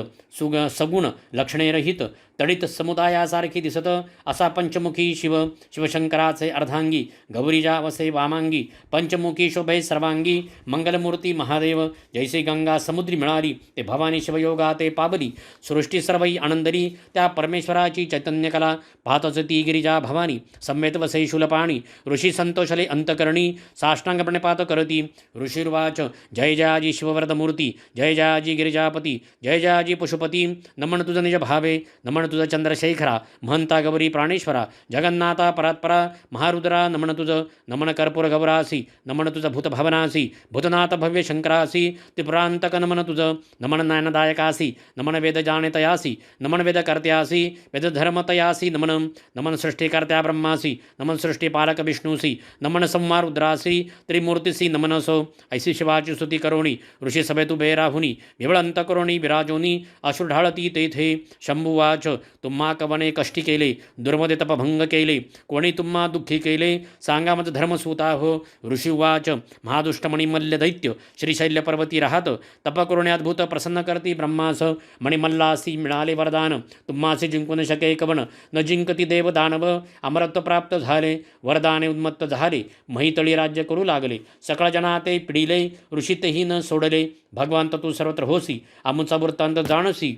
सगुण लक्षणे रहित तडित समुदायासारखी दिसत असा पंचमुखी शिवशंकराचे अर्धांगी गौरीजा वसे वामांगी पंचमुखी शोभे सर्वांगी मंगलमूर्ती महादेव जैसे गंगा समुद्री मिळाली ते भवानी शिवयोगा ते पाबली सृष्टी सर्वई आनंदरी त्या परमेश्वराची चैतन्यकला पाहतच ती गिरिजा भवानी सम्यत वसे शूलपाणी ऋषी संतोषले अंतकरणी साष्टांगपणे पात करती ऋषीर्वाच जय जयाजी शिववरदमूर्ती जय जयाजी गिरिजापती जय जयाजी पशुपती नमन तुझ निज भावे नमन तुझ चंद्रशेखरा महंता गौरी प्राणेश्वरा जगन्नाथा परात्परा महारुद्रा नमन तुझ नमन कर्पूर गौरासी नमन तुझ भूतभवनासी भूतनाथ भव्य शंकरासी त्रिपुरांतक नमन तुझ नमन नयनदायकासी नमन वेद जाणेतयासी नमन वेद कर्त्यासी वेद धर्मतयासी नमन नमन सृष्टिकर्त्या ब्रह्मासी नमन सृष्टिपालक विष्णुसी नमन संहार रुद्रासी त्रिमूर्तिसी नमनसो ऐसी शिवाची स्तुती करोणी ऋषी सभेतु बेराहुनी विवळ अंतकरोणी विराजोनी अश्रू ढाळती तेथे शंभुवाच तुम्हा कवने कष्टी केले दुर्मदे तपभंग केले कोणी तुम्हा दुःखी केले सांगा मत धर्मसूता हो ऋषिवाच महादुष्टमणिमल्ल दैत्य श्रीशैल्य पर्वती राहत तप करुणे अद्भुत प्रसन्न करती ब्रह्मास मणिमल्लासी मिळाले वरदान तुम्हासी जिंकू न शके कवन न जिंकती देव दानव अमरत्व प्राप्त झाले वरदाने उन्मत्त झाले महितळी राज्य करू लागले सकळ जना ते पिडिले ऋषी तेही न सोडले भगवंत तू सर्वत्र होसी आमुचा वृत्तांत जाणसी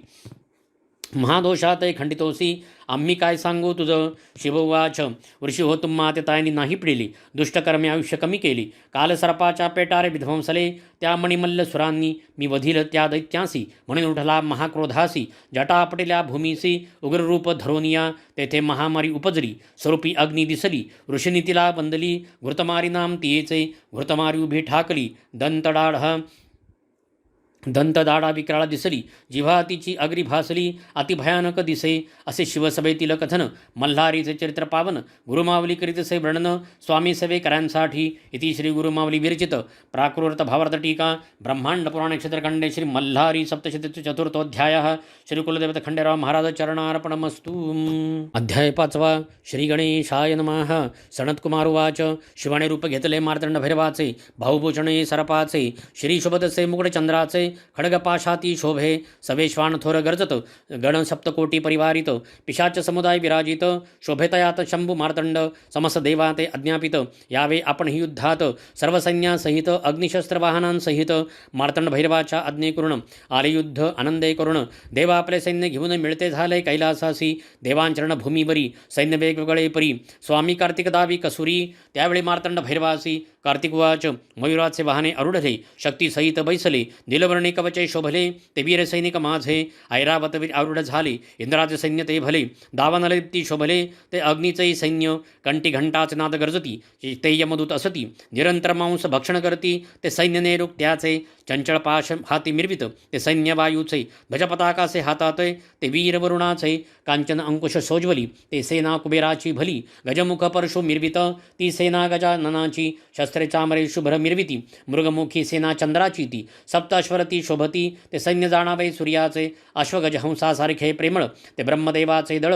महादोषात खंडितोसी आम्ही काय सांगू तुझं. शिववाच ऋषी हो तुम्हा ते तायनी नाही पिडिली. दुष्टकर्मे आयुष्य कमी केली. काल सर्पाच्या पेटारे विध्वंसले. त्या मणिमल्ल सुरांनी मी वधील त्या दैत्यांसी. म्हणून उठला महाक्रोधासी. जटा आपटेल्या भूमीसी उग्ररूप धरोनिया. तेथे महामारी उपजली. स्वरूपी अग्नी दिसली. ऋषीनी तिला बंदली. घृतमारी नाम तियेचे. घृतमारी उभी ठाकली. दंतदाढा विक्राळा दिसली. जिव्हा तिची अग्री भासली. अतिभयानक दिसे. असे शिवसभेतील कथन. मल्हारीचे चरित्र पावन. गुरुमावली करीतसे वर्णन. स्वामी सेवेकरांसाठी. इति श्री गुरुमावली विरचित प्राकृत भावार्थ टीका ब्रह्मांड पुराण क्षेत्रखंडे श्री मल्हारी सप्तशती चतुर्थोऽध्यायः. श्री कुलदेवत खंडेराव महाराज चरणार्पणमस्तु. अध्याय 5. श्री गणेशाय नमः. सनत्कुमार उवाच. शिवाने रूप घेतले मार्तंड भैरवाचे. भाऊभूषणे सरपाचे. श्री शुभदसे मुकुटचंद्राचे. खड्गपाशाती शोभे. सवेश्वान थोर गर्जत. गण सप्तकोटी परिवारित. पिशाच समुदाय विराजित. शोभेतयात शंभू मार्तंड. समस्त देवा ते अज्ञापित. यावे आपण ही युद्धात. सर्व सैन्यासहित अग्निशस्त्र वाहनांसहित. मार्तंड भैरवाच्या आज्ञे करून आले युद्ध आनंदे करून. देवा आपले सैन्य घेऊन मिळते झाले कैलासासी. देवांचरण भूमीवरी सैन्य वेगवेगळे परी. स्वामी कार्तिक दावी कसुरी. त्यावेळी मार्तंड भैरवासी. कार्तिक उवाच. मयुराचे वाहने अरुढले. शक्तीसहित बैसले. नीलवर्णी कवचे शोभले. ते वीर सैनिक माझे. ऐरावतवीर आरूढ झाले. इंद्राचे सैन्य ते भले. दावानलदीप्ती शोभले. ते अग्नीचेही सैन्य. कंठी घंटाचे नाद गरजती. ते यमदूत असती. निरंतर मांस भक्षण करती. ते सैन्य नेरुक त्याचे. चंचळ पाश हाती मिरवित. ते सैन्य वायूचे. ध्वजपताकासे हातात. ते वीर वरुणाचे. कांचन अंकुश सोज्वली. ते सेना कुबेराची भली. गजमुख परशु मिरवित. ती सेना गजाननाची. शस्त्रे चामरे शुभ्र मिरविती. मृगमुखी सेना चंद्राची ती. सप्ताश्वरती शोभती. ते सैन्य जाणावे सूर्याचे. अश्वगज हंसासारखे प्रेमळ. ते ब्रह्मदेवाचे दळ.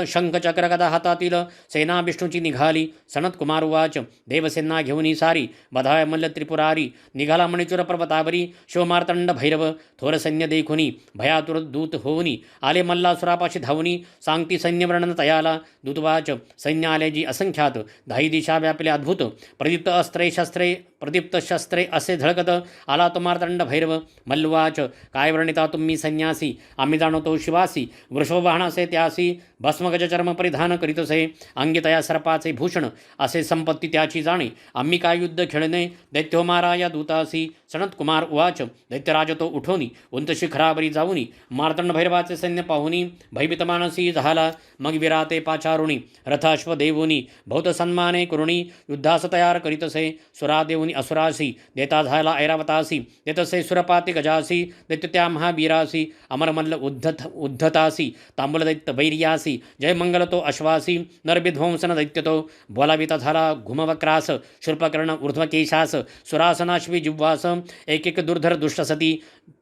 शंख चक्र गदा हातातील. सेना विष्णूची निघाली. सनत्कुमार उवाच. देवसेना घेऊन सारी. बधाय मल्ल त्रिपुरारी. निघाला मणिचूर पर्वतावरी. शिवमार्तंड भैरव थोर सैन्य देखुनी. भयातुर दूत होऊनी. आले मल्लासुरापाशी धावुनी. सांगती सैन्य वर्णन तयाला. दूतवाच. सैन्य आले जी असंख्यात. धाई दिशा व्यापले अद्भुत. प्रदीप्त शस्त्रे असे झळकत. आला तो मार्तंड भैरव. मल्लवाच. काय वर्णिता तुम्ही संन्यासी. आम्ही जाणवतो शिवासी. वृषभवाहनासे त्यासी. भस्मगज चर्म परिधान करीतसे. अंगी तया सर्पाचे भूषण. असे संपत्ती त्याची जाणे. आम्ही काय युद्ध खेळणे. दैत्यो मारा या दूतासी. सनत्कुमार उवाच. दैत्यराज तो उठोनी. उंच शिखरावरी जाऊनी. मार्तंड भैरवाचे सैन्य पाहुनी. भयभीत मानसी झाला. मग विराते पाचारुणी. रथाश्व देवुनी. बहुत सन्माने करुणी. युद्धास तयार करीतसे. सुरा देऊनी असुरासी. देता झाला ऐरावतासी. देतसे सुरपाती गजासी. दैत्य त्या महावीरासी. अमरमल्ल उद्धतासी. तांबूल दैत्य वैर्यासी. जय मंगल तो अश्वासी. नरविध्वंसन दैत्य तो. बोलाविता झाला घुमवक्रास. शूर्पकर्ण ऊर्ध्वकेशास. सुरासनाश्वी जिव्वास. एक एक दुर्धर दुष्टसती.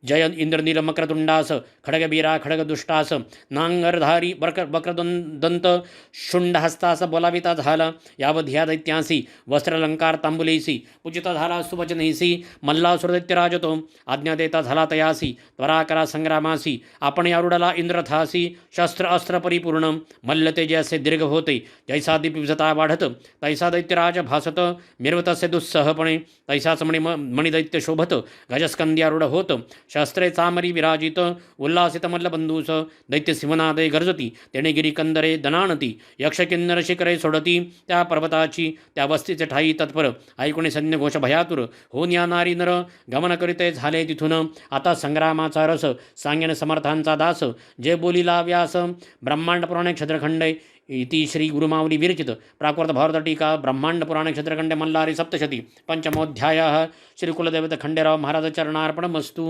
जय इंद्रनील मक्रतुंडास. खडगबीरा खडगदुष्टास. नांगरधारी वक्रदंत शुंडहस्तास बोलाविता झाला. यावध ह्या दैत्यांसी. वस्त्रलंकार तांबुलेसी. पूजिता झाला सुवचनेसी. मल्लासुर दैत्यराज तो. आज्ञा देता झाला तयासी. त्वराकरा संग्रामासी. आपण यारुडला इंद्रथासी. शस्त्र अस्त्र परिपूर्ण. मल्ल तेजे असे दीर्घ होते. जैसा दीप विजता वाढत. तैसा दैत्यराज भासत. मिरवतसे दुस्सहपणे. तैसाच मणिदैत्य शोभत. गजस्कंद्यारूढ होत. शस्त्रे चामरी विराजित. उल्हासित मल्लबंधूस. दैत्य सिंहनादे गर्जती. तेणे गिरी कंदरे दणाणती. यक्ष किन्नर शिखरे सोडती. त्या पर्वताची. त्या वस्तीचे ठाई तत्पर. ऐकुणे सैन्य घोष भयातुर. होऊन या नारी नर. गमन करीते झाले तिथून. आता संग्रामाचा रस. सांगेन समर्थांचा दास. जे बोलिला व्यास. ब्रह्मांड पुराणे क्षेत्रखंडे. इति श्री गुरुमावली विरचित प्राकृत भारत टीका ब्रह्मांड पुराण क्षेत्रखंडे मल्लारी सप्तशती पंचमोऽध्यायः. श्री कुलदेवत खंडेराव महाराज चरणार्पणमस्तु.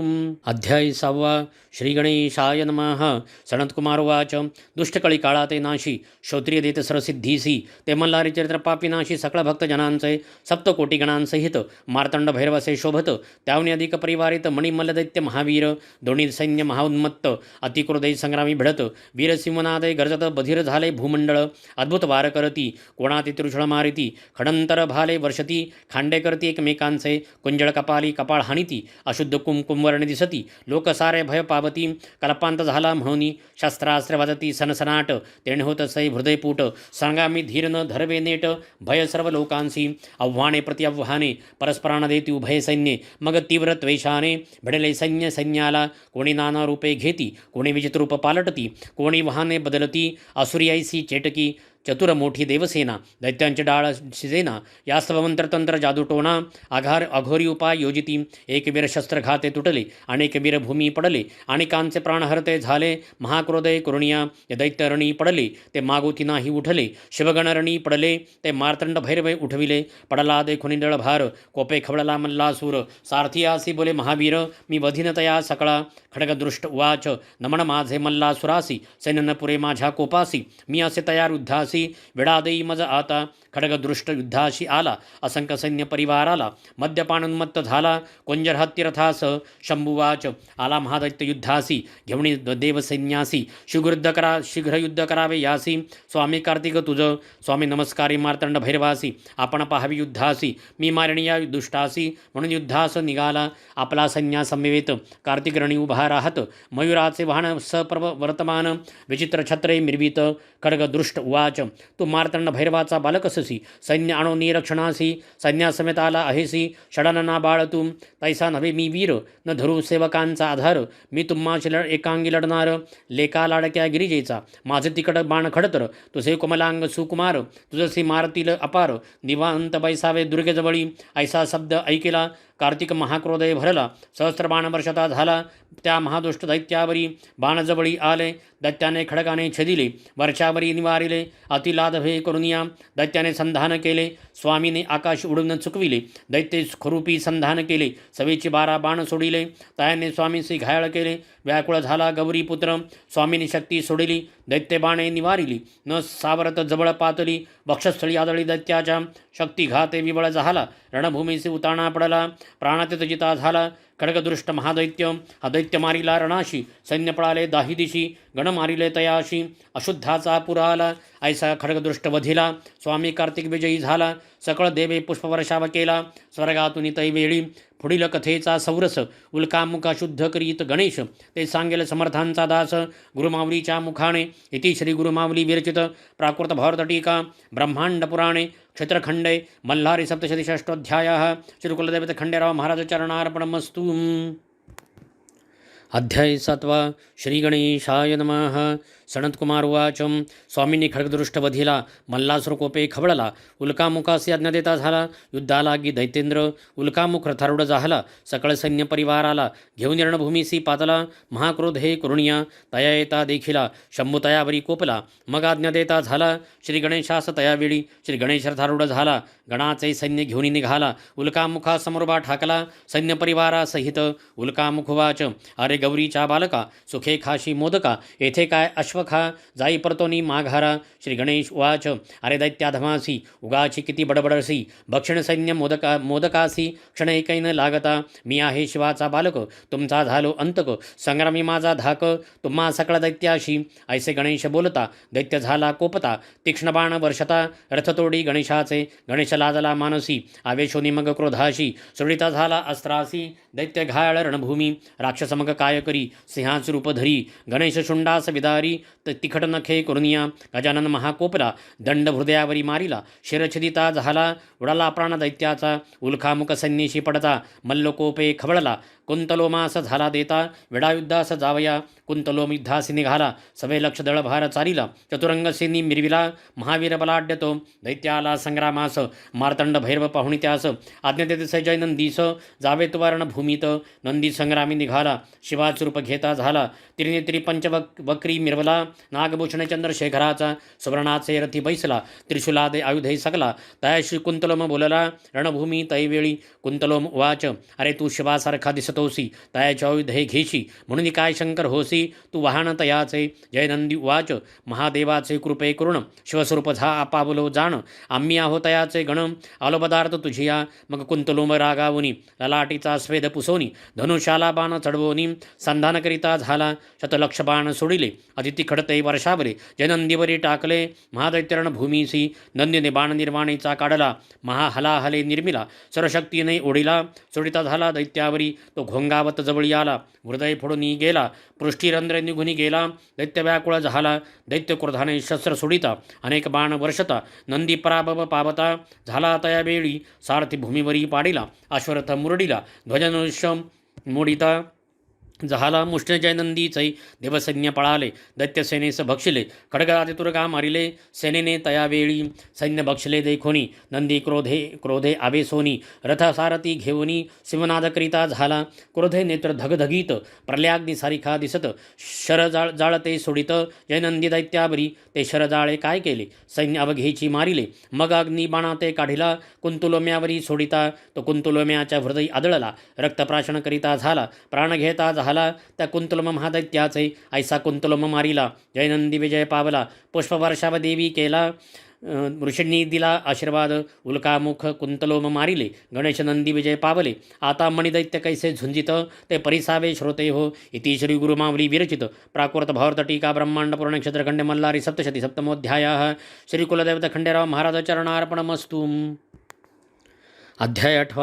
अध्याय 6. श्री गणेशाय नमः. सनत्कुमार उवाच. दुष्टकळी काळाते नाशी. श्रोत्रिय देत सरसिद्धीसी. ते मल्हारी चरित्र पापिनाशी. सकळ भक्तजनांचे. सप्तकोटी गणांसहित. मार्तंड भैरवसे शोभत. त्यावनी अधिक परिवारित. मणिमल्ल दैत्य महावीर. दोन्ही सैन्य महाउन्मत्त. अतिक्रोधै संग्रामी भिडत. वीरसिंहनादे गर्जत. बधीर झाले भूमंड. मंडळ अद्भुत वार करती, कोणाती त्रिशूळ मारिती, खडंतर भाले वर्षती, खांडे करती एकमेकांचे, कुंजळ कपाली कपाळ हानिती, अशुद्ध कुंकुमवर्ण दिसती, लोक सारे भय पावती, कल्पांत झाला म्हणून शस्त्रास्त्र वाजती सनसनाट, तेणे होत सै हृदयपूट, सांगा मी धीर न धरवे नेट, भय सर्व लोकांसी, आव्हाने प्रत्यव्हाने, परस्परांना देती उभय सैन्ये, मग तीव्र त्वेषाने भिडले सैन्य सैन्याला, कोणी नाना रूपे घेती, कोणी विचित्र रूप पालटती, कोणी वाहने बदलती, असुरियाईसी चेटकी, चतुर मोठी देवसेना, दैत्यांचे डाळ शिजेना, यास्तव मंत्रतंत्र जादूटोणा, अघोरी उपाय योजिती, एक वीर शस्त्रघाते तुटले, अनेक वीर भूमी पडले, अनेकांचे प्राणहरते झाले, महाक्रोधय करुणिया, ते दैत्यरणी पडले, ते मागुती नाही उठले, शिवगणरणी पडले, ते मार्तंड भैरवे उठविले, पडला देखुनी दळभार, कोपे खवळला मल्लासूर, सारथियासी बोले महावीर, मी वधिनतया सकळा, खडगदृष्ट उवाच, नमन माझे मल्लासुरासी, सैन्य पुरे माझ्या कोपासी, मी असे तयार युद्धासी, विडा देई मज आता, खडगदृष्ट युद्धाशी आला, असंख्य सैन्य परिवाराला, मद्यपानोन्मत्त झाला, कुंजर हत्तीरथास, शंभुवाच, आला महादैत्य युद्धासी, घेऊन देवसैन्यासी, शीघ्र युद्ध करावे यासी, स्वामी कार्तिक तुझ, स्वामी नमस्कारी मार्तंड भैरवासी, आपण पाहावी युद्धासी, मी मारिणी या दुष्टासी, म्हणून युद्धास निघाला, आपला सैन्यासमवेत, कार्तिक रणी उभा राहत, मयुराचे वाहन सप्रभ वर्तमान, विचित्र छत्रे मिरवित, खडगदृष्ट उवाच, तू मार्तंड भैरवाचा बालकससी, सैन्य आणो निरक्षणासी, सैन्यासमेत आला आहेसी, षडानना बाळ तू, तैसा नव्हे मी वीर, न धरू सेवकांचा आधार, मी तुम्हाशी एकांगी लढणार, लेका लाडक्या गिरिजेचा, माझे तिकड बाण खडतर, तुझे कोमलांग सुकुमार, तुझसी मारतील अपार, निवांत बैसावे दुर्गेजवळी, ऐसा शब्द ऐकेला, कार्तिक महाक्रोधय भरला, सहस्त्रबाण वर्षता झाला, त्या महादुष्ट दैत्यावरी बाणजवळी आले, दैत्याने खडगाने छेदिले, वर्षावरी निवारिले, अतिलादभे करुनिया, दैत्याने संधान केले, स्वामीने आकाश उडून चुकविले, दैत्य खरुपी संधान केले, सवेची 12 बाण सोडिले, तयाने स्वामीशी घायाळ केले, व्याकुळ झाला गौरीपुत्र, स्वामीने शक्ती सोडिली, दैत्य बाणे निवारिली, न सावरत जवळ पातली, वक्षस्थळी आदळी दैत्याच्या, शक्तिघाते विबळ झाला, रणभूमीशी उताणा पडला, प्राणातीत जिता झाला, खडगदृष्ट महादैत्य, हा दैत्य मारिला रणाशी, सैन्य पळाले दाही दिशी, गण मारिले तयाशी, अशुद्धाचा पुरा आला, ऐसा खडगदृष्ट वधिला, स्वामी कार्तिक विजयी झाला, सकळ देवे पुष्पवर्षाव केला, स्वर्गातून तैवेळी, पुढील कथेचा सौरस, उल्कामुखा शुद्ध करीत गणेश, ते सांगेल समर्थांचा दास, गुरुमावलीच्या मुखाने, इति श्री गुरुमावली विरचित प्राकृत भारत टीका, ब्रह्मांड पुराणे, क्षेत्रखंडे, मल्हारी सप्तशती षष्ठोध्यायः, श्री कुलदेवते खंडेराव महाराज चरणार्पणमस्तु। अध्याय 7 श्री गणेशाय नमः। सनत्कुमार उवाच, स्वामींनी खडगदृष्ट वधिला, मल्लासुर कोपे खवळला, उल्कामुखासी आज्ञा देता झाला, युद्धालागी दैतेंद्र, उल्कामुख रथारूढ झाला, सकळ सैन्य परिवाराला, घेऊन रणभूमीसी पातला, महाक्रोध हे करुणिया, तया येता देखिला, शंभू तयावरी कोपला, मग आज्ञा देता झाला, श्री गणेशास तयावेळी, श्री गणेश रथारूढ झाला, गणाचे सैन्य घेऊन निघाला, उल्कामुखा समोरबा ठाकला, सैन्य परिवारासहित, उल्कामुख वाच, अरे गौरीच्या बालका, सुखे खाशी मोदका, येथे काय अश्वखा, जाई परतोनी माघारा, श्री गणेश उवाच, अरे दैत्याधमासी, उगाची किती बडबडसी, भक्षण सैन्य मोदकासी, क्षण एकैन लागता, मी आहे शिवाचा बालक, तुमचा झालो अंतक, संग्रामी माझा धाक, तुम्हा सकळ दैत्याशी, ऐसे गणेश बोलता, दैत्य झाला कोपता, तीक्ष्ण बाण वर्षता, रथतोडी गणेशाचे, गणेश लाजला मानसी, आवेशोनी मग क्रोधाशी, सुरळीता झाला अस्त्रासी, दैत्य घायाळ रणभूमी, राक्षस मग काय करी, सिंहाच रूप धरी, गणेश शुंडास विदारी, तिखट नखे करुनिया, गजानन महाकोपला, दंड हृदयावरी मारिला, शिरछदिता झाला, उडाला प्राण दैत्याचा, उल्कामुख सैन्यशी पडता, मल्लकोपे खवळला, कुंतलोमास झाला देता, विडायुद्धास जावया, कुंतलोम युद्धासी निघाला, सभे लक्ष दळभार चालिला, चतुरंग सेनी मिरविला, महावीर बलाढ्य तो, दैत्याला संग्रामास, मार्तंड भैरव पाहुणी त्यास, आज्ञा देते सजय नंदीस, जावे तुवारण भूमीत, नंदी संग्रामी निघाला, शिवाच रूप घेता झाला, त्रिनेत्री पंचवक्री मिरवला, नागभूषण चंद्रशेखराचा, सुवर्णाचे रथी बैसला, त्रिशूलादे आयुधे सकला, तयाशी कुंतलोम बोलला, रणभूमी तैवेळी, कुंतलोम उवाच, अरे तू शिवासारखा दिसतोसी, तयाचे आयुधे घेशी, म्हणून काय शंकर होसी, तू वाहन तयाचे, जय नंदी उवाच, महादेवाचे कृपे करुण, शिवस्वरूप झा आपावलो जाण, आम्ही आहो तयाचे गण, आलो पदार्थ तुझिया, मग कुंतलोम रागावुनी, ललाटीचा स्वेद पुसोनी, धनुष्याला बाण चढवोनी, संधानकरिता झाला. शतलक्ष बाण सोडिले अतिथी खडते वर्षावले. जय नंदीवरी टाकले महादैत्यरण भूमीसी. नंदीने बाण निर्वाणीचा काढला महाहलाहले निर्मिला. सर्वशक्तीने ओढिला सोडिता झाला दैत्यावरी. तो घोंगावत जवळी आला हृदय फोडून गेला. पृष्ठीरंध्र निघून गेला. दैत्य व्याकुळ झाला. दैत्य क्रोधाने शस्त्र सोडिता अनेक बाण वर्षता. नंदी पराभव पावता झाला तया वेळी. सारथी भूमीवरी पाडिला अश्वरथ मुरडिला. ध्वजनुष्य मोडिता झाला मुष्टजय नंदीचै. देवसैन्य पळाले दैत्यसेनेस भक्षिले. खडगाते तुरगा मारिले सेनेने तयावेळी. सैन्य भक्षिले देखोनी नंदी क्रोधे आवेसोनी. रथ सारथी घेऊनी सिंहनादकरिता झाला. क्रोधे नेत्र धगधगीत प्रलयाग्नी सारिखा दिसत. शर जाळते सोडित जय नंदी दैत्यावरी. ते शरजाळे काय केले सैन्य अवघेची मारिले. मग अग्नी बाणा ते काढिला कुंतुलोम्यावरी सोडिता. तो कुंतुलोम्याच्या हृदय आदळला. रक्तप्राशन करिता झाला प्राण घेता झाला त्या कुंतलम महादैत्याचे. ऐसा कुंतलम मारिला जय नंदी विजय पावला. पुष्पवर्षाव देवी केला ऋषींनी दिला आशीर्वाद. उल्कामुख कुंतलोम मारिले गणेश नंदी विजय पावले. आता मणिदैत्य कैसे झुंजित ते परिसावे श्रोते हो. इति श्री गुरुमावली विरचित प्राकृत भावर्त टीका ब्रह्मांड पुराण क्षेत्रखंडे मल्लारी सप्तशती सप्तमोध्याय. श्री कुलदेवता खंडेराव महाराज चरणार्पणमस्तु. अध्याय 8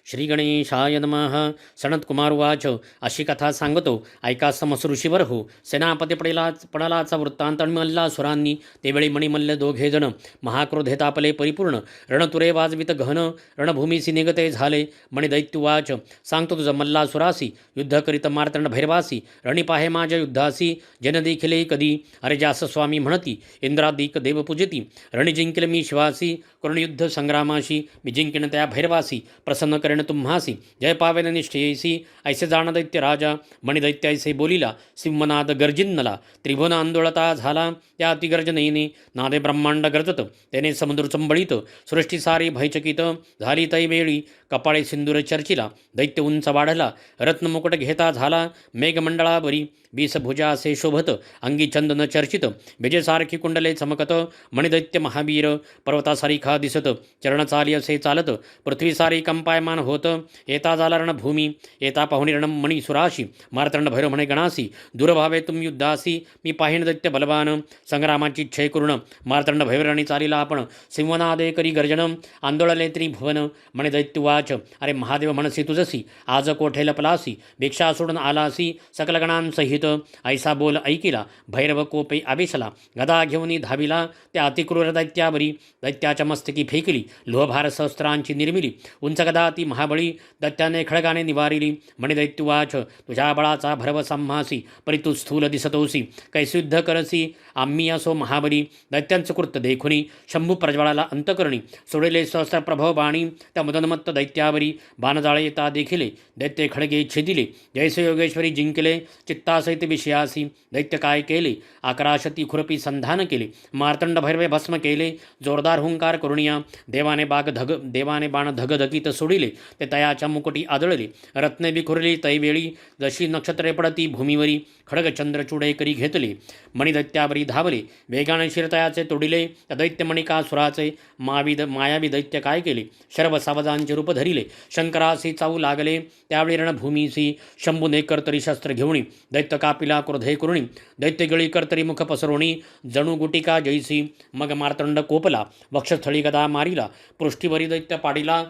श्री गणेशाय नमः. सनतकुमार उवाच अशी कथा सांगतो ऐका समस ऋषीवर हो. सेनापती पडलाचा वृत्तांत. आणि मल्लासुरांनी तेवेळी मणिमल्ल दोघे जण महाक्रोधे तापले परिपूर्ण. रणतुरे वाजवित गहन रणभूमीसी निगते झाले. मणिदैत्युवाच सांगतो तुझं मल्लासुरासी युद्ध करीत मार्तंड भैरवासी. रणी पाहे माझ्या युद्धासी जन देखिले कधी. अरे जास स्वामी म्हणती इंद्रादिक देव पूजिती. रणी जिंकिल मी शिवासी करुण युद्ध संग्रामाशी. मी जिंकिन त्या भैरवासी प्रसन्न करेन तुम्हासी. जय पावेन निष्ठेसी ऐसे जाण दैत्य राजा. मणिदैत्य ऐसे बोलिला सिंहनाद गर्जिन्नला. त्रिभुवन आंदोलता झाला त्या अतिगर्जनेने. नादे ब्रह्मांड गरजत त्याने समुद्र चंबळीत. सृष्टी सारी भयचकित झाली तै वेळी. कपाळे सिंदूर चर्चिला दैत्य उंच वाढला. रत्नमुकुट घेता झाला मेघमंडळावरी. 20 भुजा असे शोभत अंगी चंदन चर्चित. विजेसारखी कुंडले चमकत मणिदैत्य महावीर. पर्वतासारिखा दिसत चरण चाली असे चालत. पृथ्वी सारी कंपायमान होत येता झाला रणभूमी. येता पाहुणी रण मणिसुराशी. मार्तंड भैरव म्हणे गणासी दुर्भावे तुम युद्धासी. मी पाहिण दैत्य बलवान संग्रामाची इच्छे करुण. मार्तंड भैरवणी चालिला आपण सिंहनादे करी गर्जन. आंदोळले त्रिभुवन मणिदैत्युवाच अरे महादेव म्हणसी तुझसी आज कोठे लपलासी. भिक्षा सोडून आलासी सकल गणांसहित. ऐसा बोल ऐकिला भैरव कोपे आवेशला. गदा घेऊन धाविला त्या अतिक्रूर दैत्यावरी. दैत्याच्या मस्तकी फेकली लोहभार सहस्त्रांची निर्मिली. उंच गदा ती महाबळी दैत्याने खळगाने निवारिली. मणिदैत्युवाच तुझ्या बळाचा भरव संहासी परी तू स्थूल दिसतोसी. कैसे युद्ध करसी आम्ही असो महाबली. दैत्यांचं कृत्य देखुनी शंभू प्रज्वळाला अंतकरणी. सोडले सहस्र प्रभव बाणी त्या मदनमत्त दैत्यावरी. बाणजाळे येता देखिले दैत्य खडगे छेदिले. जैसे योगेश्वरी जिंकले चित्तासहित विषयासी. दैत्य काय केले आकाराशती खुरपी संधान केले. मार्तंड भैरवे भस्म केले जोरदार हुंकार करुणिया. देवाने बाण धगधगीत सोडिले ते तयाच्या मुकुटी आदळले. रत्ने बिखुरली तैवेळी जशी नक्षत्रे पडती भूमीवरी. खडग चंद्रचूडे करी घेतले मणिदैत्यावरी धावले. वेगाने शिरतयाचे तोडिले त्या दैत्यमणिकासुराचे. मायावी दैत्य काय केले शर्व सावजांचे रूप धरिले. शंकरासी चावू लागले त्यावेळी रणभूमीसी. शंभूने कर्तरी शस्त्र घेऊणी दैत्य कापिला क्रोधे करुणी. दैत्य गळी कर्तरी मुख पसरोणी जणू गुटिका जैसी. मग मार्तंड कोपला वक्षस्थळी गदा मारिला. पृष्ठीवरी दैत्य पाडिला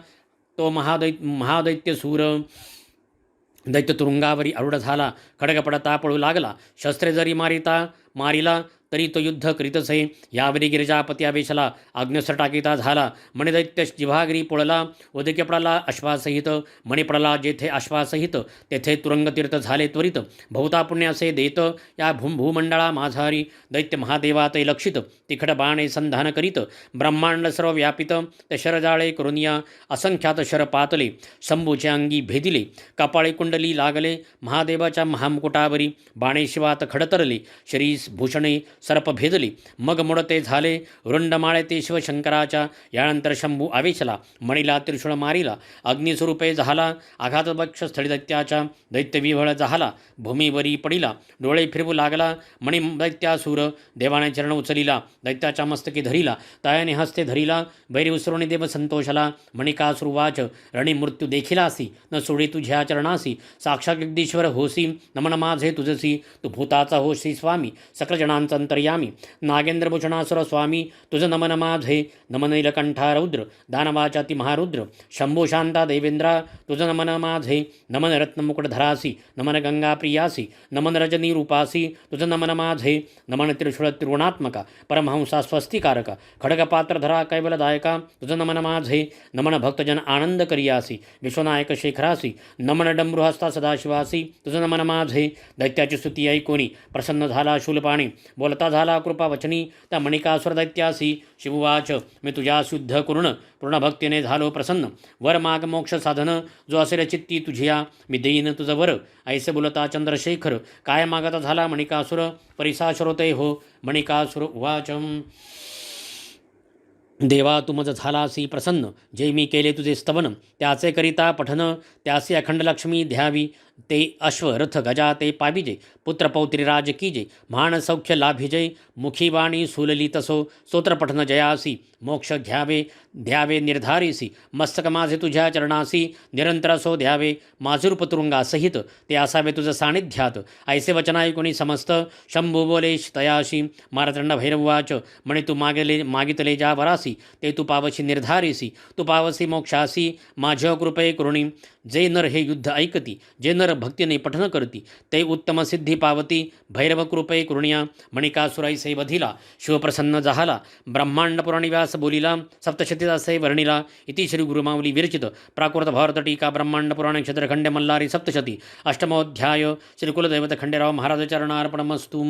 तो महादैत्य सूर. दैत्य तुरुंगावरी आरूढ झाला. खडग पडता पळू लागला. शस्त्रे जरी मारिला तरी तो युद्ध करीतसे. यावरी गिरिजापती आवेशला आज्ञस्त्र टाकीता झाला. मणिदैत्य जिव्हागिरी पोळला उदके पडला अश्वासहित. मणी पडला जेथे अश्वासहित तेथे तुरंगतीर्थ झाले त्वरित. भवता पुण्यासे देत या भूमंडळा माझारी. दैत्य महादेवाते लक्षित तिखट बाणे संधान करीत. ब्रह्मांड सर्व व्यापित ते शरजाळे करुनिया. असंख्यात शर पातले शंभूचे अंगी भेदिले. कपाळी कुंडली लागले महादेवाच्या महामुकुटावरी. बाणे शिवात खडतरले शरीस भूषणे सर्प भेदली. मग मोडते झाले रुंड माळे ते शिवशंकराच्या. यानंतर शंभू आवेशला, मणीला त्रिशूळ मारिला. अग्निस्वरूपे झाला आघात वक्ष स्थळी दैत्याच्या. दैत्य विव्हळ झाला, भूमीवरी पडिला. डोळे फिरवू लागला मणी दैत्यासूर. देवाने चरण उचलिला, दैत्याच्या मस्तकी धरिला. तयाने हस्ते धरिला, बैरी उसरुणी देव संतोषला. मणिकासूर वाच, रणी मृत्यू देखिलासी. न सोडी तुझ्या चरणासी. साक्षात जगदीश्वर होसी, नमन माझे तुझसी. तू भूताचा होशी स्वामी, सकल जणांचा अंतर्यामी. नागेंद्र भूषणासुर स्वामी, तुझं नमन माझे. नमन नीलकंठा रौद्र, दानवाचा ती महारुद्र. शंभू शांता देवेंद्रा, तुझं नमन माझे. नमन रत्नमुकुटधरासी, नमन गंगा प्रियासी. नमन रजनी रूपासी, तुझं नमन माझे. नमन त्रिशूळ त्रिगुणात्मका, परमहंसा स्वस्तिकारका. खडगपात्रधरा कैवलदायका, तुझं नमन माझे. नमन भक्तजन आनंद करियासी, विश्वनायक शेखरासी. नमन डमरुहस्ता सदाशिवासी, तुझं नमन माझे. दैत्याची स्तुती ऐकोनी प्रसन्न झाला शूलपाणी. बोलता झाला कृपा वचनी, त्या मणिकासुर दैत्यासी. शिववाच, मी तुझ्या शुद्ध करुण पूर्ण भक्तीने झालो प्रसन्न. वर माग मोक्ष साधन, जो असेल चित्ती तुझिया. मी देईन तुझं वर, ऐसे बोलता चंद्रशेखर. काय मागता झाला मणिकासुर, परिसा श्रोते हो. मणिकासुर उवाच, देवा तू मज झालासी प्रसन्न. जे मी केले तुझे स्तवन, त्याचे करिता पठन. त्यासी अखंड लक्ष्मी ध्यावी. ते अश्व रथ गजा ते पाविजे. पुत्र पौत्री राज कीजे, म्हाण सौख्य लाभिजय. मुखी वाणी सुलली तसो, स्तोत्र पठन जयासी. मोक्ष घ्यावे द्यावे निर्धारीसी, मस्तक माझे तुझ्या चरणासी. निरंतर असो द्यावे माझे रूप तुरुंगासहित, ते असावे तुझं सानिध्यात. ऐसे वचन ऐकुनी समस्त, शंभू बोलेश तयाशी. मारतंड भैरववाच, म्हणे तू मागितले ज्या वरासी, ते तू पावशी निर्धारीसी. तू पावसी मोक्षासी, माझ्या कृपे करुणी. जे नर हे युद्ध ऐकती, जे नर भक्तीने पठन करती, ते उत्तम सिद्धी पावती. भैरव कृपे करुणिया, मणिकासुराईसे वधिला. शिवप्रसन्न झाला, ब्रह्मांड पुराणी व्यास बोलिला. सप्तशती असे वर्णिला. इति श्री गुरुमावली विरचित प्राकृत भारत टीका ब्रह्मांड पुराण क्षेत्रखंडे मल्लारी सप्तशती अष्टमोध्याय. श्री कुलदैवत खंडेराव महाराज चरणार्पणमस्तु.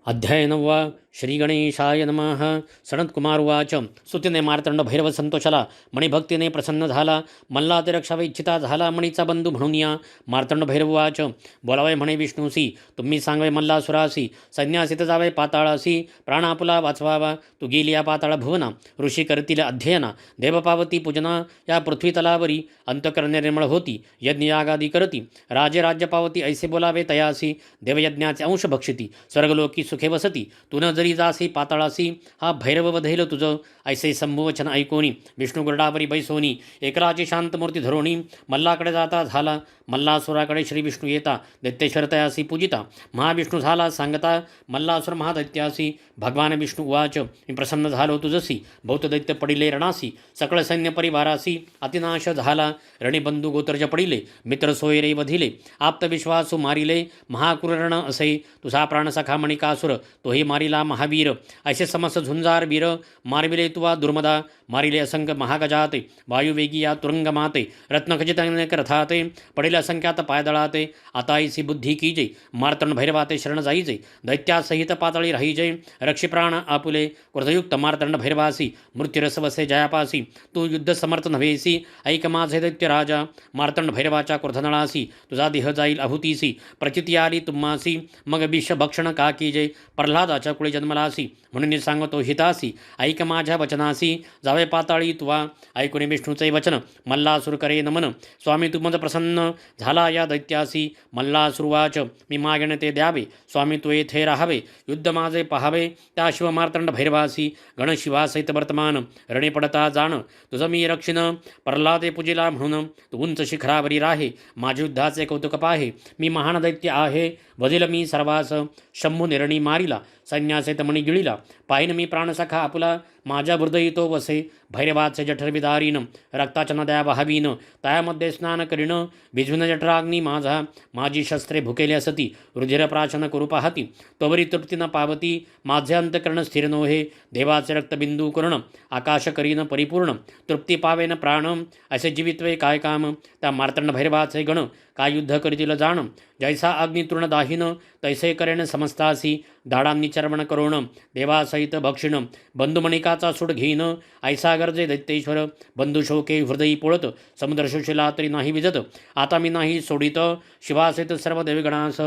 अध्याय 9. श्री गणेशाय नमः. सनत्कुमार उवाच, स्तुतीने मार्तंड भैरव संतोषाला. मणिभक्तीने प्रसन्न झाला, मल्ला ते रक्षावा इच्छिता झाला. मणीचा बंधू म्हणून या. मार्तंड भैरव उवाच, बोलावे म्हणे विष्णूसी, तुम्ही सांगावे मल्लासुरासी. संन्यासित जावे पाताळासी, प्राण आपुला वाचवावा. तू गेली या पाताळ भुवना, ऋषी करतील अध्ययना. देवपावती पूजना, या पृथ्वी तलावरी. अंतकरणे निर्मळ होती, यज्ञयागादी करती. राजे राज्य पावती, ऐसे बोलावे तयासी. देवयज्ञाचे अंश भक्षिती, स्वर्गलोकी सुखे वसती. तू न जरी जासी पाताळासी, हा भैरव वधेल तुझं. ऐसे संभुवचन ऐकोनी, विष्णू गरुडावरी बैसोनी. एकराची शांतमूर्ती धरोणी, मल्लाकडे जाता झाला. मल्लासुराकडे श्री विष्णू येता, दैत्येश्वर तयासी पूजिता. महाविष्णू झाला सांगता, मल्लासुर महादैत्यासी. भगवान विष्णू उवाच, मी प्रसन्न झालो तुझसी. बहुत दैत्य पडिले रणासी, सकळ सैन्य परिवारासी. अतिनाश झाला, रणिबंधू गोत्रज पडिले. मित्र सोयरे वधिले, आप्तविश्वासू मारिले. महाक्रूरण असे, तुझा प्राणसखा मणिकासुर, तोही मारिला महावीर. ऐसे समस्त झुंजार वीर, मारविले तुवा दुर्मदा. मारिले असंख्य महागजाते, वायुवेगी या तुरंग माते. रत्नखचित अनेक रथाते, पडेल असंख्यात पायदळाते. आता ऐसी बुद्धी कीजे, मार्तंड भैरवाते शरण जाईजे. दैत्यासहित पातळी राहीजे, रक्षी प्राण आपुले. क्रोधयुक्त मार्तंड भैरवासी, मृत्युरस वसे जयापासी. तू युद्ध समर्थ नव्हेसी, ऐक माझे दैत्य राजा. मार्तंड भैरवाच्या क्रोधनळासी, तुझा देह जाईल अभूतीसी. प्रचिती आली तुम्हासी, मग विष भक्षण का कीजे. प्रल्हादाच्या कुळी जन्मलासी, म्हणून सांगतो हितासी. ऐक माझ्या वचनासी, जावे पाताळी तुवा. ऐकून विष्णूचे वचन, मल्लासुर करे नमन. स्वामी तू मज प्रसन्न झाला या दैत्यासी. मल्लासुरवाच, मी मागेन ते द्यावे. स्वामी तू येथे राहावे, युद्ध माझे पहावे. त्या शिव मार्तंड भैरवासी, गणशिवासहित वर्तमान. रणे पडता जाण, तुझं मी रक्षिण. प्रल्हादे पूजिला म्हणून, तू उंच शिखरावरी राहे. माझे युद्धाचे कौतुक पाहे, मी महान दैत्य आहे. वधिल मी सर्वास, शंभू निरणी मारिला. सैन्यासहित मणी गिळिला, पाहिन मी प्राणसखा आपुला. माझ्या हृदयी तो वसे, भैरवाचे जठर विदारीन. रक्ताच्या नद्या वाहवीन, तयामध्ये स्नान करीन. भिजविन जठराग्नी माझा, माझी शस्त्रे भुकेले असती. रुधिर प्राशन करू पाहती, तोवरी तृप्ती न पावती. माझे अंतकरण स्थिर नोहे, देवाचे रक्तबिंदू कर्ण. आकाश करीन परिपूर्ण, तृप्ती पावेन प्राण. असे जीवित्वे काय काम, त्या मार्तंड भैरवाचे गण. काय युद्ध करीतील जाण, जैसा अग्नी तृण दाहिन. तैसे करेन समस्तासी, दाडांनी चर्वण करोण. देवासहित भक्षिण, बंधुमणिकाचा सूड घेईन. ऐसा गरजे दैत्येश्वर, बंधू शोके हृदयी पोळत. समुद्र शोषिला तरी नाही विजत, आता मी नाही सोडित. शिवासहित सर्व देवगणास.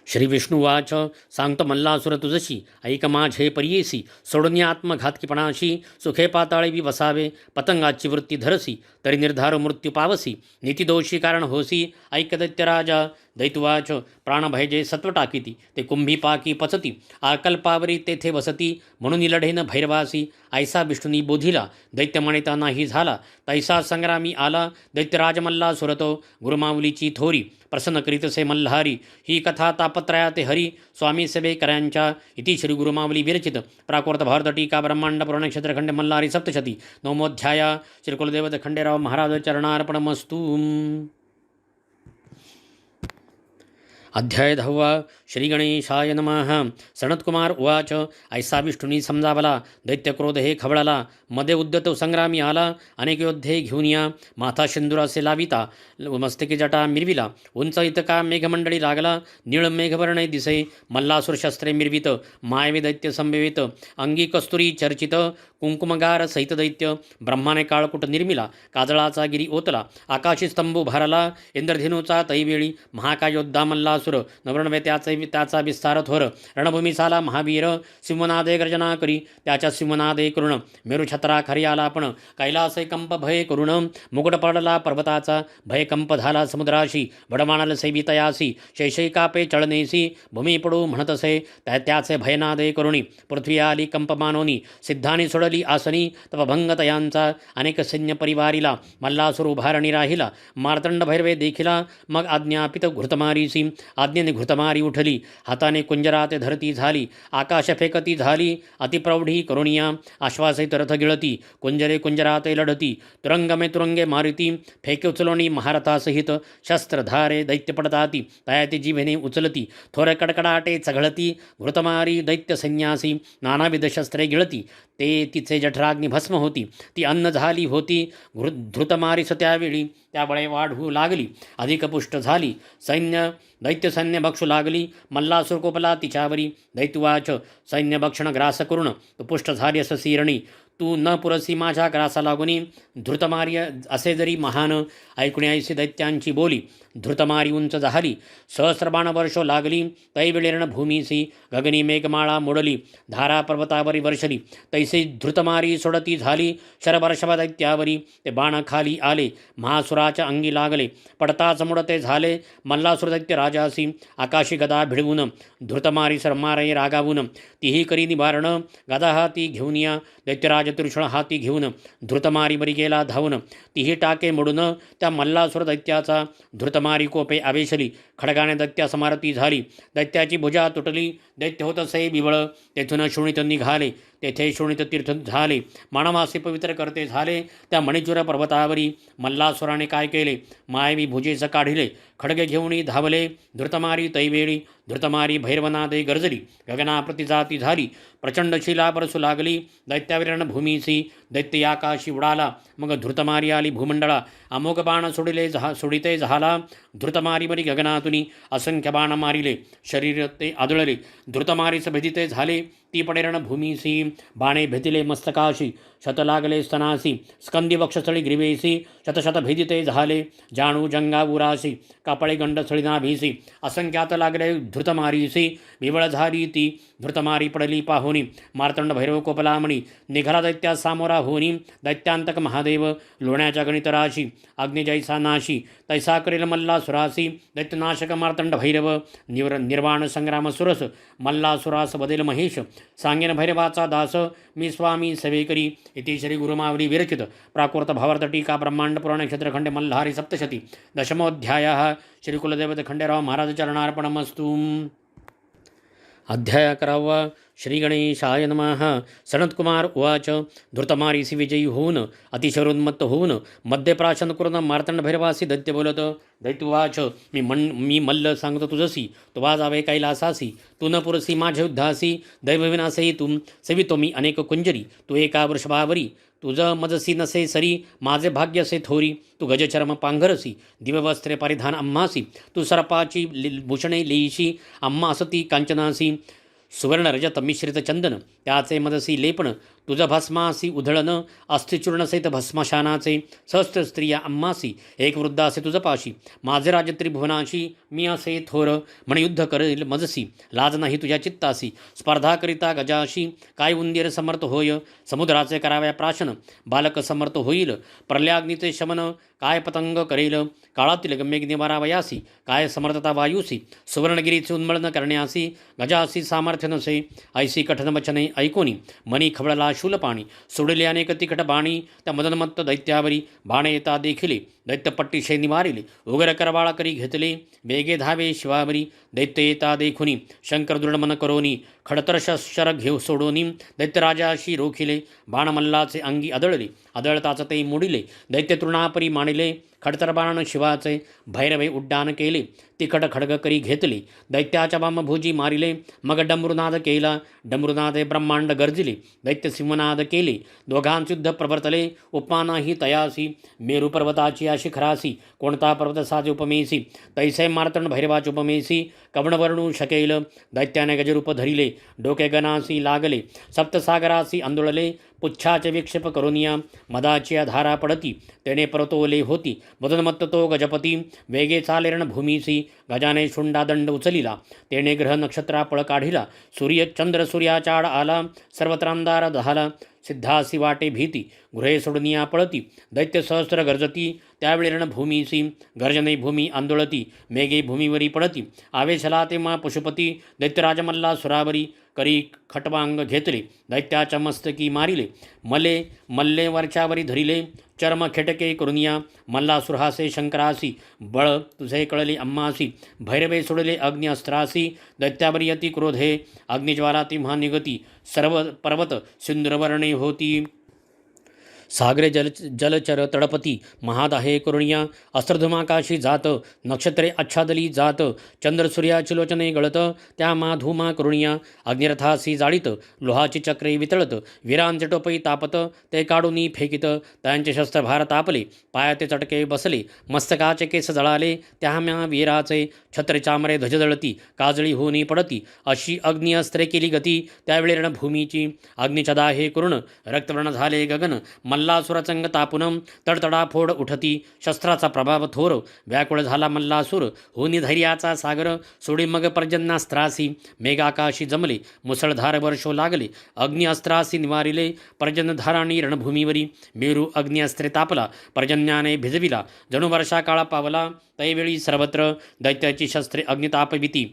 श्री विष्णुवाच सांगतो मल्लासुर तुझशी ऐक माझे पर्येसी सोडून या आत्मघातकीपणाशी सुखे पाताळी वसावे पतंगाची वृत्ती धरसी तरी निर्धार मृत्यू पावसी नीतिदोषी कारण होसी ऐक दैत्यराजा दैतुवाच प्राणभयजे सत्व टाकीती ते कुंभी पाकी पचती आकल्पावरी तेथे वसती म्हणून लढेन भैरवासी ऐसा विष्णुनी बोधिला दैत्य म्हणता नाही झाला तैसा संग्रामी आला दैत्यराज मल्लासुरतो गुरुमाऊलीची थोरी प्रसन्न करीतसे मल्हारी ही कथा तापत्रया ते हरी स्वामी सेवेकरांच्या इति श्री गुरुमावली विरचित प्राकृत भारत टीका ब्रह्मांड पुराण क्षेत्रखंड मल्हारी सप्तशती नवमोध्याया श्री कुलदेवत खंडेराव महाराज चरणार्पणमस्तु। अध्याय 10 श्री गणेशाय नमः। सनत्कुमार उवाच ऐसा विष्णुनी समजावला दैत्यक्रोध हे खवळाला मध्ये उद्यत संग्रामी आला अनेक योद्धे घेऊन या माथा सिंदुरासे लाविता मस्तकी जटा मिरविला उंच इतका मेघमंडळी लागला निळ मेघवर्णे दिसे मल्लासुर शस्त्रे मिरवित मायवे दैत्य संभवित अंगी कस्तुरी चर्चित कुंकुमगार सहित दैत्य ब्रह्माने काळकुट निर्मिला काजळाचा गिरी ओतला आकाशी स्तंभ भाराला इंद्रधेनूचा तैवेळी महाकायोद्धा मल्लासुर नवरणवे त्याचा विस्तार थोर रणभूमी साला महावीर सिंहनादे गर्जना करी त्याच्या सिंहनादे करुण मेरुछत्रा खरी आला आपण कैलासे कंप भय करुण मुकुट पडला पर्वताचा भय कंप झाला समुद्राशी वडमाणाल सैवितयासी शैशै कापे चळनेसी भूमी पडू म्हणतसे त्याचे भयनादे करुणी पृथ्वी आली कंपमानोनी सिद्धानी सोडली आसनी तपभंग तयांचा अनेक सैन्य परिवारीला मल्लासुर उभारणी राहिला मार्तंड भैरवे देखिला मग आज्ञापित घृतमारीसी आज्ञेने घृतमारी उठली हाताने कुंजरात धरती झाली आकाश फेकती झाली अतिप्रौढी करुणिया आश्वासित रथ गिळती कुंजरे कुंजराते लढती तुरंगमे तुरंगे मारुती फेके उचलोणी महारथासहित शस्त्रधारे दैत्य पडताती तयाती जीवेने उचलती थोर कडकडाटे चघळती घृतमारी दैत्य संन्यासी नानाविध शस्त्रे गिळती ते तिचे जठराग्नी भस्म होती ती अन्न झाली होती धृतमारीस त्यावेळी त्याबळे वाढू लागली अधिक पुष्ट झाली सैन्य दैत्य सैन्य बक्षू लागली मल्लासुर कोपला तिच्यावरी दैत्युवाच सैन्य भक्षण ग्रास करून तू पुष्ट झाली अस सिरणी तू न पुरसी माझ्या ग्रासा लागुनी धृतमार्य असे जरी महान ऐकून ऐसी दैत्यांची बोली धृतमारी उंच झाली सहस्रबाण वर्षो लागली तैवेळी रणभूमीसी गगनी मेघमाळा मोडली धारा पर्वतावरी वर्षली तैसे धृतमारी सोडती झाली शरवर्षभ दैत्यावरी ते बाण खाली आले महासुराच्या अंगी लागले पडताच मुडते झाले मल्लासुर दैत्य राजासी आकाशी गदा भिडवून धृतमारी सरमारये रागावून तीही करी निवारण गदा हाती घेऊन या दैत्यराज त्रिशूळ हाती घेऊन धृतमारी बरी गेला धावून तीही टाके मोडून त्या मल्लासुर दैत्याचा धृतमारी कोपे आवेशली खडगाने दैत्या समारती झाली दैत्याची भुजा तुटली दैत्य होत से बिबळ तेथून शोणित निघाले तेथे शोणित तीर्थ झाले मानवासी पवित्र करते झाले त्या मणिचूर पर्वतावरी मल्लासुराने काय केले मायवी भुजेस काढिले खडगे घेऊन धावले धृतमारी तैवेळी धृतमारी भैरवनादे गर्जली गगनाप्रती जाती झाली प्रचंड शिला बरसू लागली दैत्याविरण भूमीसी दैत्य आकाशी उडाला मग धृतमारी आली भूमंडळा अमोघ बाण सोडिते झाला धृतमारी बरी गगनातुनी असंख्य बाण मारिले शरीर ते आदळले धृतमारीस भेदिते झाले ती पडे रणभूमीसी बाणे भेदिले मस्तकाशी शत लागले स्तनासी स्कंदी वक्षस्थळी ग्रीवेसी शतशत भेदिते झाले जाणू जंगा उरासी कापळे गंडस्थळी नाभीसी असंख्यात लागले धृतमारीसी विवळ झाली ती धृतमारी पडली पाहुनी मार्तंड भैरव कोपलामणी निघाला दैत्या सामोरा होनी दैत्यांतक महादेव लोण्याच्या गणितराशी अग्निजैसा नाशी तैसा करेल मल्लासुरासी दैत्यनाशक मार्तंड भैरव निर्वाण संग्राम सुरस मल्लासुरास बदेल महेश सांगेन भैरवाचा दास मी स्वामी सेवेकरी इति श्री गुरुमावली विरचित प्राकृत भावार्थ टीका ब्रह्मांड पुराण क्षेत्रखंड मल्हारी सप्तशती दशमोध्याय श्री कुलदेवत खंडेराव महाराज चरणार्पणमस्तु। अध्याय 11 श्री गणेशाय नमः। सनत्कुमार उवाच धृतमारीसी विजयी होऊन अतिशयोन्मत्त होऊन मध्यप्राशन करून मार्तंड भैरवासी दैत्य बोलत दैत्युवाच मी मल्ल सांगतो तुझसी तुवा जावे कैलासासी तू न पुरसी माझ्या युद्धासी दैवविनाशही तू सेवितो मी अनेक कुंजरी तू एका वृषभावरी तुझ मजसी नसे सरी माझे भाग्य असे थोरी तू गजचर्म पांघरसी दिव्यवस्त्रे परिधान आम्हासी तू सर्पाची भूषणे लेईशी आम्हा असती कांचनासी सुवर्ण रजत मिश्रित चंदन त्याचे मदसी लेपण तुझ भस्मासी उधळण अस्थिचूर्णसहित भस्मशानाचे सहस्त्र स्त्रिया अम्मासी एक वृद्ध असे तुझ पाशी माझे राज त्रिभुवनाशी मी असे थोर म्हणे युद्ध करेल मजसी लाज नाही तुझ्या चित्तासी स्पर्धा करिता गजाशी काय उंदीर समर्थ होय समुद्राचे कराव्या प्राशन बालक समर्थ होईल प्रलयाग्नीचे शमन काय पतंग करेल काळातील गम्यग्नी मारावयासी काय समर्थता वायुसी सुवर्णगिरीचे उन्मळन करण्यासी गजासी सामर्थ्य नसे ऐसी कठन वचने ऐकोनी मनी खवळला शूलपाणी सोडले अनेक तिखट बाणी त्या मदनमत्त दैत्यावरी बाणे येता देखिले दैत्यपट्टीशे निवारिले उगर करवाळा करी घेतले वेगे धावे शिवावरी दैत्य येता देखुनी शंकर दृढमन करोनी खडतर शर घेऊ सोडोनी दैत्यराजाशी रोखिले बाणमल्लाचे अंगी आदळले आदळताच ते मोडिले दैत्य तृणापरी मानिले खडतर बाण शिवाचे भैरवे उड्डाण केले तिखट खडग करी घेतले दैत्याच्या बामभुजी मारिले मग डमरुनाद केला डमरुनादे ब्रह्मांड गर्जिले दैत्य सिंहनाद केले दोघांचे युद्ध प्रवर्तले उपमानाही तयासी मेरू पर्वताची या शिखरासी कोणता पर्वत साजे उपमेसी तैसे मार्तंड भैरवाची उपमेसी कवणवर्णू शकेल दैत्याने गजरूप धरिले डोके गणासी लागले सप्तसागरासी आंदोळले पुच्छाचे विक्षेप करुनिया मदाची धारा पडती तेने परतोले होती मदनमत्त तो गजपती वेगे चाले रणभूमीसी गजाने शुंडादंड उचलिला तेने ग्रह नक्षत्रा पळ काढिला सूर्य चंद्र सूर्याचाड आला सर्वत्रांदार झाला सिद्धासी वाटे भीती गृहे सोडनिया पळती दैत्य सहस्र गर्जती त्यावेळी रणभूमीसी गर्जने भूमी आंदोळती मेघे भूमीवरी पडती आवेशला ते मा पशुपती दैत्यराजमल्ला सुरावरी करी खटवांग घेतले दैत्याच्या मस्तकी मारिले मले मल्ले वरच्यावरी धरिले चर्म खेटके करुनिया मल्ला सुरहासे शंकरासी बळ तुझे कळले अम्मासी भैरवे सोडले अग्नि अस्त्रासी दैत्यावरी अति क्रोधे अग्निज्वाला तिम्हा निगती सर्व पर्वत सिंदूरवर्णे होती सागरे जलचर तडपती महादाहे करुणिया अस्त्रधुमाकाशी जात नक्षत्रे आच्छादली जात चंद्रसूर्याची लोचने गळत त्या माधुमा करुणिया अग्निरथासी जाळीत लोहाची चक्रे वितळत वीरांचे टोपई तापत ते काढूनी फेकित त्यांचे शस्त्रभार तापले पायाते चटके बसले मस्तकाचे केस जळाले त्याम्या वीराचे छत्र चामरे ध्वज जळती काजळी होऊनी पडती अशी अग्नि अस्त्रे केली गती त्यावेळी रणभूमीची अग्निच्या दाहे करुण रक्तवर्ण झाले गगन मल्लासुरचंग तापुनम तडतडा फोड उठती शस्त्राचा प्रभाव थोर व्याकुळ झाला मल्लासूर होनी धैर्याचा सागर सोडी मग पर्जन्यास्त्रासी मेघाकाशी जमले मुसळधार वर्षो लागले अग्नि अस्त्रासी निवारिले पर्जन्यधाराणी रणभूमीवरी मेरू अग्नि अस्त्रे तापला पर्जन्याने भिजविला जणू वर्षा काळा पावला तैवेळी सर्वत्र दैत्याची शस्त्रे अग्नितापविती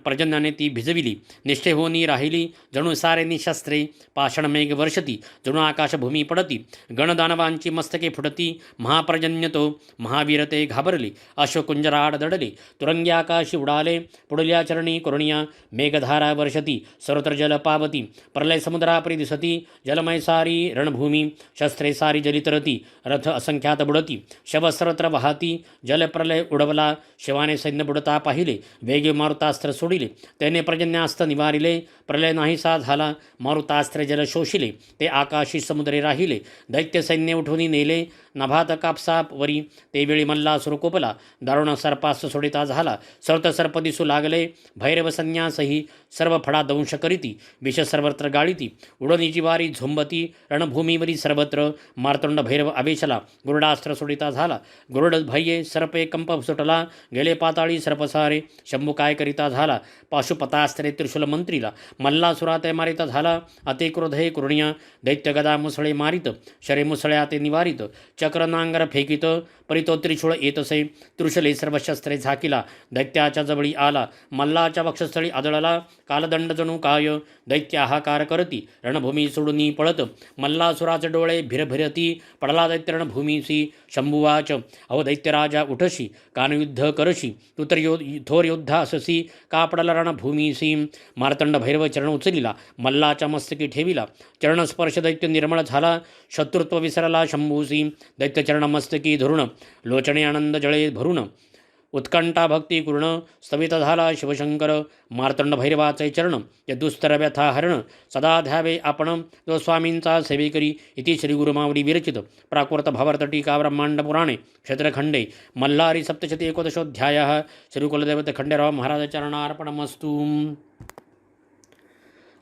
पर्जन्याने ती भिजविली निष्ठे होनी राहिली जणू सारे निशस्त्रे पाषाण मेघ वर्षती जणू आकाशभूमी पडती गणदानवांची मस्तके फुटती महापर्जन्य तो महावीर ते घाबरले अश्वकुंजराड दडले तुरंगी आकाशी उडाले पुढल्या चरणी करुणिया मेघधारा वर्षती सर्वत्र जल पावती प्रलय समुद्रापरी दिसती जलमय सारी रणभूमी शस्त्रे सारी जलितरती रथ असंख्यात बुडती शव सर्वत्र वाहती जल प्रलय उडवला शिवाने सैन्य बुडता पाहिले वेगे मारुतास्त्र सोडिले त्याने पर्जन्यास्त्र निवारिले प्रलय नाहीसा झाला मारुतास्त्रे जल शोषिले ते आकाशी समुद्रे राहिले दैत्य सैन्य उठून नेले नभात कापसावरी तेवेळी मल्लासूर कोपला दारुण सर्पास सोडिता झाला सर्त सर्प दिसू लागले भैरव संन्यासही सर्व फडा दंश करीती विष सर्वत्र गाळीती उडणीची वारी झोंबती रणभूमीवरी सर्वत्र मार्तंड भैरव आवेशला गुरुडास्त्र सोडिता झाला गुरुड भये सर्पे कंप सुटला गेले पाताळी सर्पसारे शंभू काय करिता झाला पाशुपतास्त्रे त्रिशूल मंत्रीला मल्लासुरा ते मारिता झाला अति क्रोधे कुरुणिया दैत्य गदा मुसळे मारित शरे मुसळ्या ते निवारित चक्र नांगर फेकित परितो त्रिशूळ येतसे त्रिशूले सर्व शस्त्रे झाकिला दैत्याच्या जवळी आला मल्लाच्या वक्षस्थळी आदळला कालदंड जणू काय दैत्य हाकार करती रणभूमी सोडून पळत मल्लासुराचे डोळे भिरभिरती पडला दैत्य रणभूमीसी शंभुवाच अहो दैत्यराजा उठशी कानयुद्ध करशी तू तर थोर योद्धा अससी का पडला रणभूमीसी मार्तंड भैरव चरण उचलिला मल्लाच्या मस्तकी ठेविला चरणस्पर्श दैत्य निर्मळ झाला शत्रुत्व विसरला शंभूसी दैत्य चरण मस्तकी धरुण लोचने आनंद जळे भरून उत्कंठा भक्ती पूर्ण स्तवित झाला शिवशंकर मार्तंड भैरवाचे चरण या दुस्तर व्यथा हरण सदा ध्यावे आपण जो स्वामींचा सेवेकरी इति श्री गुरुमावली विरचित प्राकृत भावार्थ टीका ब्रह्मांड पुराणे क्षेत्रखंडे मल्हारी सप्तशती एकोदशोऽध्यायः श्री कुलदेवते खंडेराव महाराज चरणार्पणमस्तु।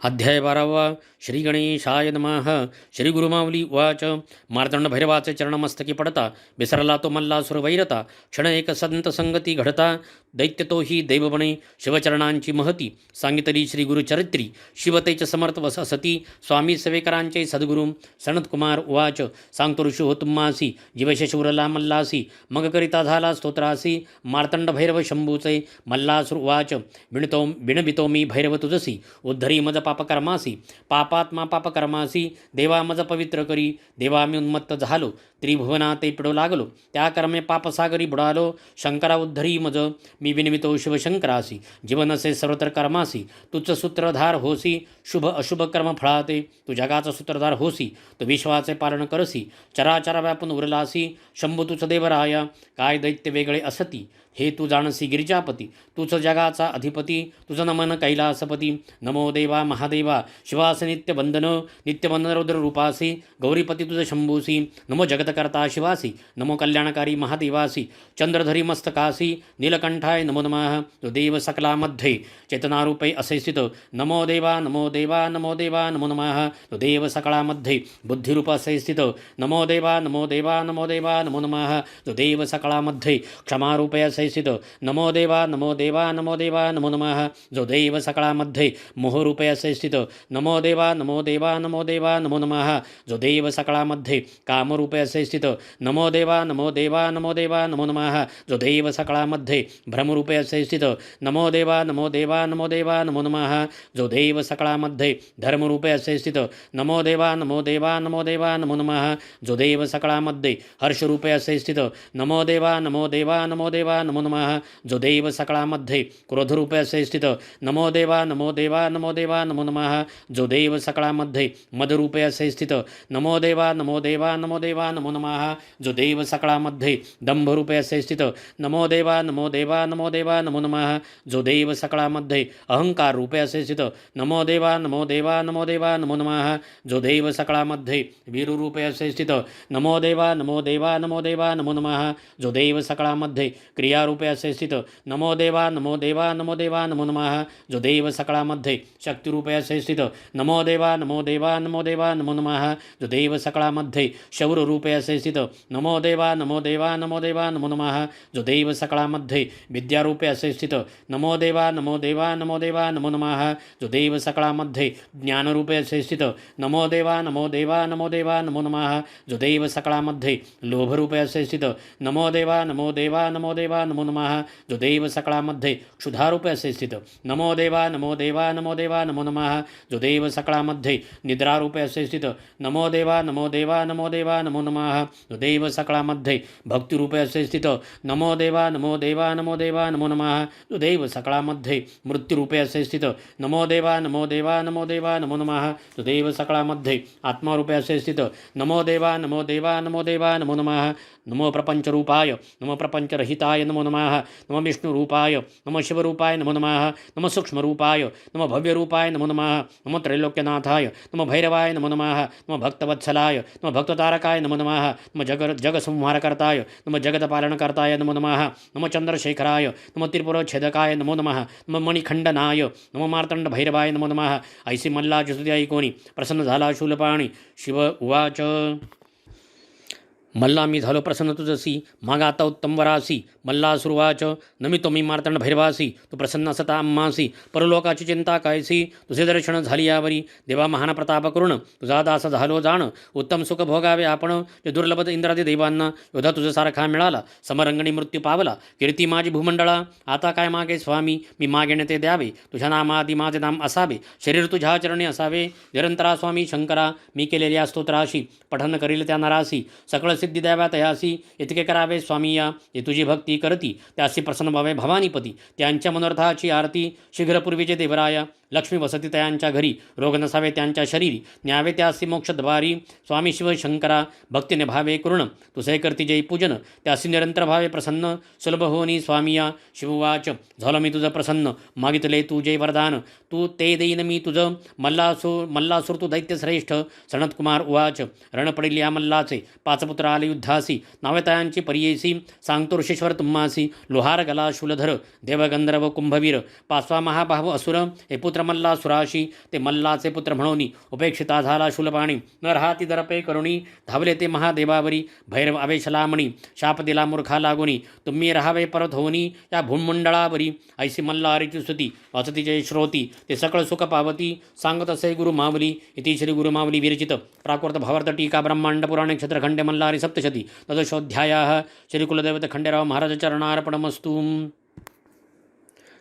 अध्याय 12 श्री गणेशाय नमः. श्री गुरुमाऊली उवाच. मार्तंड भैरवाचे चरणमस्तकी पडता विसरला तो मल्लासुर वैरता. क्षण एक संत संगती घडता दैत्य तोही देवबणे. शिवचरणांची महती सांगितली श्री गुरुचरित्री. शिवतेच समर्थ असती स्वामी सेवेकरांचे सद्गुरू. सनतकुमार उवाच. सांगतो ऋषी हो तुम्हासी जीवशेष उरला मल्लासी. मग करिता झाला स्तोत्रासी मार्तंड भैरव शंभूचे. मल्लासुर उवाच. विणवितो मी भैरव तुझसी उद्धरी मज पापकर्मासी. पापात्मा पापकर्मासी देवा मज पवित्र करी. देवा मी उन्मत्त झालो त्रिभुवना ते पिडो लागलो. त्या कर्मे पापसागरी बुडालो. शंकरा उद्धरी मज मी विनवितो शिवशंकरासी. जीवनसे सर्वत्र कर्मासी तुझ सूत्रधार होसी. शुभ अशुभ कर्म फळाते तू जगाचा सूत्रधार होसी. तू विश्वाचे पालन करसी चराचरा व्यापून उरलासी. शंभू तुझ देवराया काय दैत्य वेगळे असती. हे तू जाणसी गिरिजापती तुझ जगाचा अधिपती. तुझं नमन कैलासपती. नमो देवा महादेवा शिवास नित्यबंधन रुद्र रूपासी. गौरीपती तुझ शंभूसी. नमो जगतकर्ता शिवासी. नमो कल्याणकारी महादेवासी. चंद्रधरी मस्तकासी नीलकंठाय नमो नमः. तो देव सकलामध्ये चेतनारूपे असे स्थित. नमो देवा नमो देवा नमो देवा नमो नमः. तो देव सकळामध्ये बुद्धिरूप असे स्थित. नमो देवा नमो देवा नमो देवा नमो नमः. तो देव सकळामध्ये क्षमारूपे असे स्थित. नमो देवा नमो देवा नमो देवा नमो नमः. जो देव सकळामध्ये मोहरूपे असे स्थित. नमो देवा नमो देवा नमो देवा नमो नमः. जो देव सकळामध्ये कामरूपे असे स्थित. नमो देवा नमो देवा नमो देवा नमो नमः. जो देव सकळामध्ये भ्रमरूपे असे स्थित. नमो देवा नमो देवा नमो देवा नमो नमः. जो देव सकळामध्ये धर्मरूपे असे स्थित. नमो देवा नमो देवा नमो देवा नमो नमः. जो देव सकळामध्ये हर्षरूपे असे स्थित. नमो देवा नमो देवा नमो देवा नमो नमः. जो देव सकळामध्ये क्रोधरूपे असे स्थित. नमो देवा नमो देवा नमो देवा नमो नमः. जो देव सकळामध्ये मदरूपे असे स्थित. नमो देवा नमो देवा नमो देवा नमो नमः. जो देव सकळामध्ये दंभरूपे असे स्थित. नमो देवा नमो देवा नमो देवा नमो नमः. जो देव सकळामध्ये अहंकार रूपे असे स्थित. नमो देवा नमो देवा नमो देवा नमो नमः. जो देव सकळामध्ये वीरूरूपे असे स्थित. नमो देवा नमो देवा नमो देवा नमो नमः. जो देव सकळामध्ये क्रियारूपे असे स्थित. नमो देवा नमो देवा नमो देवा नमो नमः. जो देव सकळामध्ये शक्तिरूपे असे स्थित. नमो देवा नमो देवा नमो देवा नमो नमः. जो देव सकळामध्ये शौररूपे असे स्थित. नमो देवा नमो देवा नमो देवा नमो नमः. जो देव सकळामध्ये विद्यारूपे असे स्थित. नमो देवा नमो देवा नमो देवा नमो नमः. जो देव सकळामध्ये ज्ञानरूपे असे स्थित. नमो देवा नमो देवा नमो देवा नमो नमः. जो देव सकळामध्ये लोभरूपे असे स्थित. नमो देवा नमो देवा नमो देवा नमो नमः. जो देव सकळामध्ये क्षुधारूपे असे स्थित. नमो देवा नमो देवा नमो देवा नमो नमः. जो देव सकळामध्ये निद्रारूपे असे स्थित. नमो देवा नमो देवा नमो देवा नमो नमः. जो देव सकळामध्ये भक्तिरूपे असे स्थित. नमो देवा नमो देवा नमो देवा नमो नमः. जो देव सकळामध्ये मृत्यूरूपे असे स्थित. नमो देवा नमो देवा नमो देवा नमो नमः. जो देव सकळामध्ये आत्मारूपे असे स्थित. नमो देवा नमो देवा नमो देवा नमो नमः. नमो प्रपंचरूपाय नमो प्रपंचरहिताय नमो नमः. नमो विष्णुरूपाय नमो शिवरूपाय नमो नमः. नमो सूक्ष्मरूपाय नमो भव्यरूपाय नमो नमः. नमो त्रैलोक्यनाथाय नमो भैरवाय नमो नमः. नमो भक्तवत्सलाय नमो भक्ततारकाय नमो नमः. नमो जगसंहारकर्ताय नमो जगतपालनकर्ताय नमो नमः. नमो चंद्रशेखराय नमो त्रिपुरच्छेदकाय नमो नमः. नमो मणिखंडनाय नमो मार्तंड भैरवाय नमो नमः. ऐसी मल्लाची स्तुती ऐकोनी प्रसन्न झाला शूलपाणी. शिव उवाच. मल्ला मी झालो प्रसन्न तुझसी मागा आता उत्तम वरासी. मल्लासुरवाच. नमितो मी मार्तंड भैरवासी तू प्रसन्न असता आम्हासी. परलोकाची चिंता कायसी तुझे दर्शन झाली यावरी. देवा महान प्रताप करुण तुझा दास झालो जाण. उत्तम सुख भोगावे आपण जे दुर्लभ इंद्रादी देवांना. योधा तुझ सारखा मिळाला समरंगणी मृत्यू पावला. कीर्ती माझी भूमंडळा आता काय मागे स्वामी मी मागेने ते द्यावे. तुझ्या नामाआधी माझे नाम असावे शरीर तुझ्या चरणी असावे. निरंतरा स्वामी शंकरा मी केलेल्या स्तोत्राशी पठन करील त्या नरासी. सकळ सिद्धी द्याव्या तयासी इतके करावे स्वामी या. जे तुझी भक्ती करती त्यासी प्रसन्न व्हावे भवानीपती. त्यांच्या मनोरथाची आरती शीघ्रपूर्वीचे देवराया. लक्ष्मी वसती त्यांच्या घरी रोग नसावे त्यांच्या शरीरी. न्यावे त्यासी मोक्षद्वारी. स्वामी शिव शंकरा भक्तीने भावे करुण तुसे करती जय पूजन. त्यासी निरंतर भावे प्रसन्न सुलभ होनी स्वामिया. शिववाच. झालो मी तुझं प्रसन्न मागितले तू जय वरदान. तू ते देईन मी तुझं मल्लासूर तू दैत्य श्रेष्ठ. सनतकुमार उवाच. रण पडील या मल्लाचे 5 पुत्र आले युद्धासी. नावे तयांची परियेसी सांगतो ऋषेश्वर तुम्हासी. लोहार गला शूलधर देवगंधर्व कुंभवीर. 5वा महाबाहू असुर हे पुत्र मात्र मल्लासुराशी ते मल्लाचे पुत्र म्हणून उपेक्षिता झाला शूलपाणी न राहाती दरपे करुणी धावले ते महादेवावरी भैरव आवेशलामणी शाप दिला मूर्खा लागुनी तुम्ही राहावे परत होनी या भूमंडळावरी ऐसी मल्लारीची स्तुती वाचती जय श्रोती ते सकळ सुख पावती सांगत असे गुरु मावली इति श्री गुरु मावली विरचित प्राकृत भावार्थ टीका ब्रह्मांड पुराणे क्षेत्रखंडे मल्लारी सप्तशती तदशोऽध्यायः श्री कुलदैवत खंडेराव महाराज चरणार्पणमस्तु।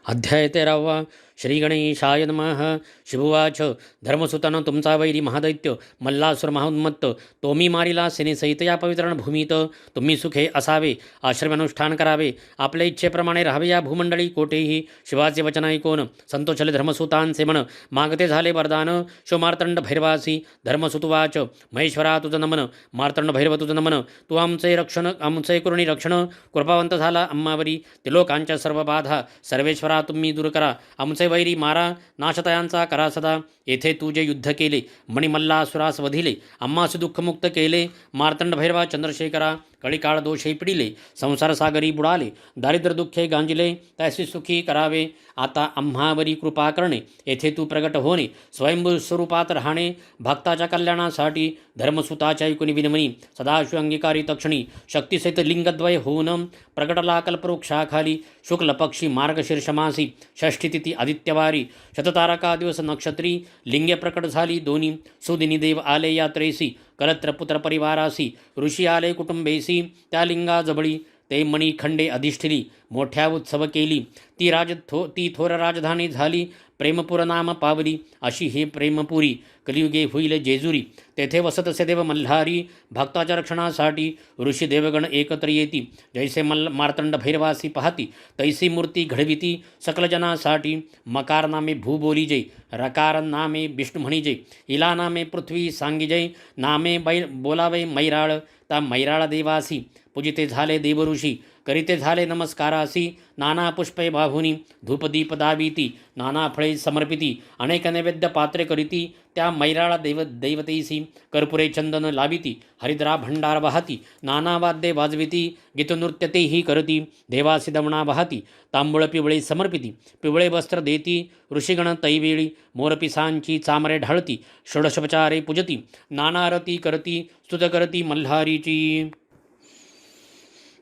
अध्याय 13 श्री गणेशाय नमः। शिववाच धर्मसुतन तुमचा वैरी महादैत्य मल्लासुर महाउन्मत्त तोमी मारिला सेनेसहित या पवित्र भूमीत तुम्ही सुखे असावे आश्रमानुष्ठान करावे आपल्या इच्छेप्रमाणे राहावे या भूमंडळी कोठेही शिवाचे वचन ऐकून संतोषले धर्मसुतांचे मन मागते झाले वरदान शो मार्तंड भैरवासी धर्मसुतवाच महेश्वरा तुझं नमन मार्तंड भैरव तुझं नमन तू आमचे रक्षण आमचे करुणी रक्षण कृपावंत झाला अम्मावरी त्रिलोकांच्या सर्व बाधा सर्वेश्वरा तुम्ही दूर करा आमचे वैरी मारा नाशतयांचा करा सदा येथे तू जे युद्ध केले मणिमल्लासुरास वधिले आम्हास दुःखमुक्त केले मार्तंड भैरवा चंद्रशेखरा कळीकाळ दोषे पिडिले संसार सागरी बुडाले दारिद्र्य दुःखे गांजिले त्याशी सुखी करावे आता आम्हावरी कृपा करणे येथे तू प्रगट होणे स्वयंभू स्वरूपात राहणे भक्ताच्या कल्याणासाठी धर्मसुताच्या ऐकुनी विनमनी सदाशिव अंगीकारी तक्षणी शक्तिसहित लिंगद्वय होऊन प्रगटला कल्पवृक्षाखाली शुक्ल पक्षी मार्गशीर्षमासी षष्ठी तिथी आदित्यवारी शततारका दिवस नक्षत्री लिंगे प्रकट झाली दोन्ही सुदिनी देव आले यात्रेसी कलत्र पुत्र परिवारासी ऋषी आले कुटुंबेसी त्या लिंगा जबळी ते मणी खंडे अधिष्ठिली मोठ्या उत्सव केली ती थोर राजधानी झाली प्रेमपुर नाम पावली अशी हे प्रेमपुरी कलियुगे होईल जेजुरी तेथे वसत असे देव मल्हारी भक्ताच्या रक्षणासाठी ऋषी देवगण एकत्र येती जैसे मार्तंड भैरवासी पाहती तैसी मूर्ती घडविती सकल जनासाठी मकार नामे भू बोली जय रकार नामे विष्णू म्हणी जय इला नामे पृथ्वी सांगी जय नामे बोलावे मैराळ ता मैराळ देवासी पूजिते झाले देवऋषी करीते झाले नमस्कारासी नाना पुष्पे बाहुनी धूपदीप दाविती नाना फळे समर्पिती अनेक नैवेद्य पात्रे करीती त्या मैराळा दैवतेसी कर्पुरे चंदन लाविती हरिद्रा भंडार वाहती नाना वाद्ये वाजविती गीतनृत्य तेही करती देवासी दमणा वाहती तांबूळ पिवळे समर्पिती पिवळे वस्त्र देती ऋषिगण तैवेळी मोरपिसांची चामरे ढाळती षोडशोपचारे पूजती नाना रती करती स्तुत करती मल्हारीची।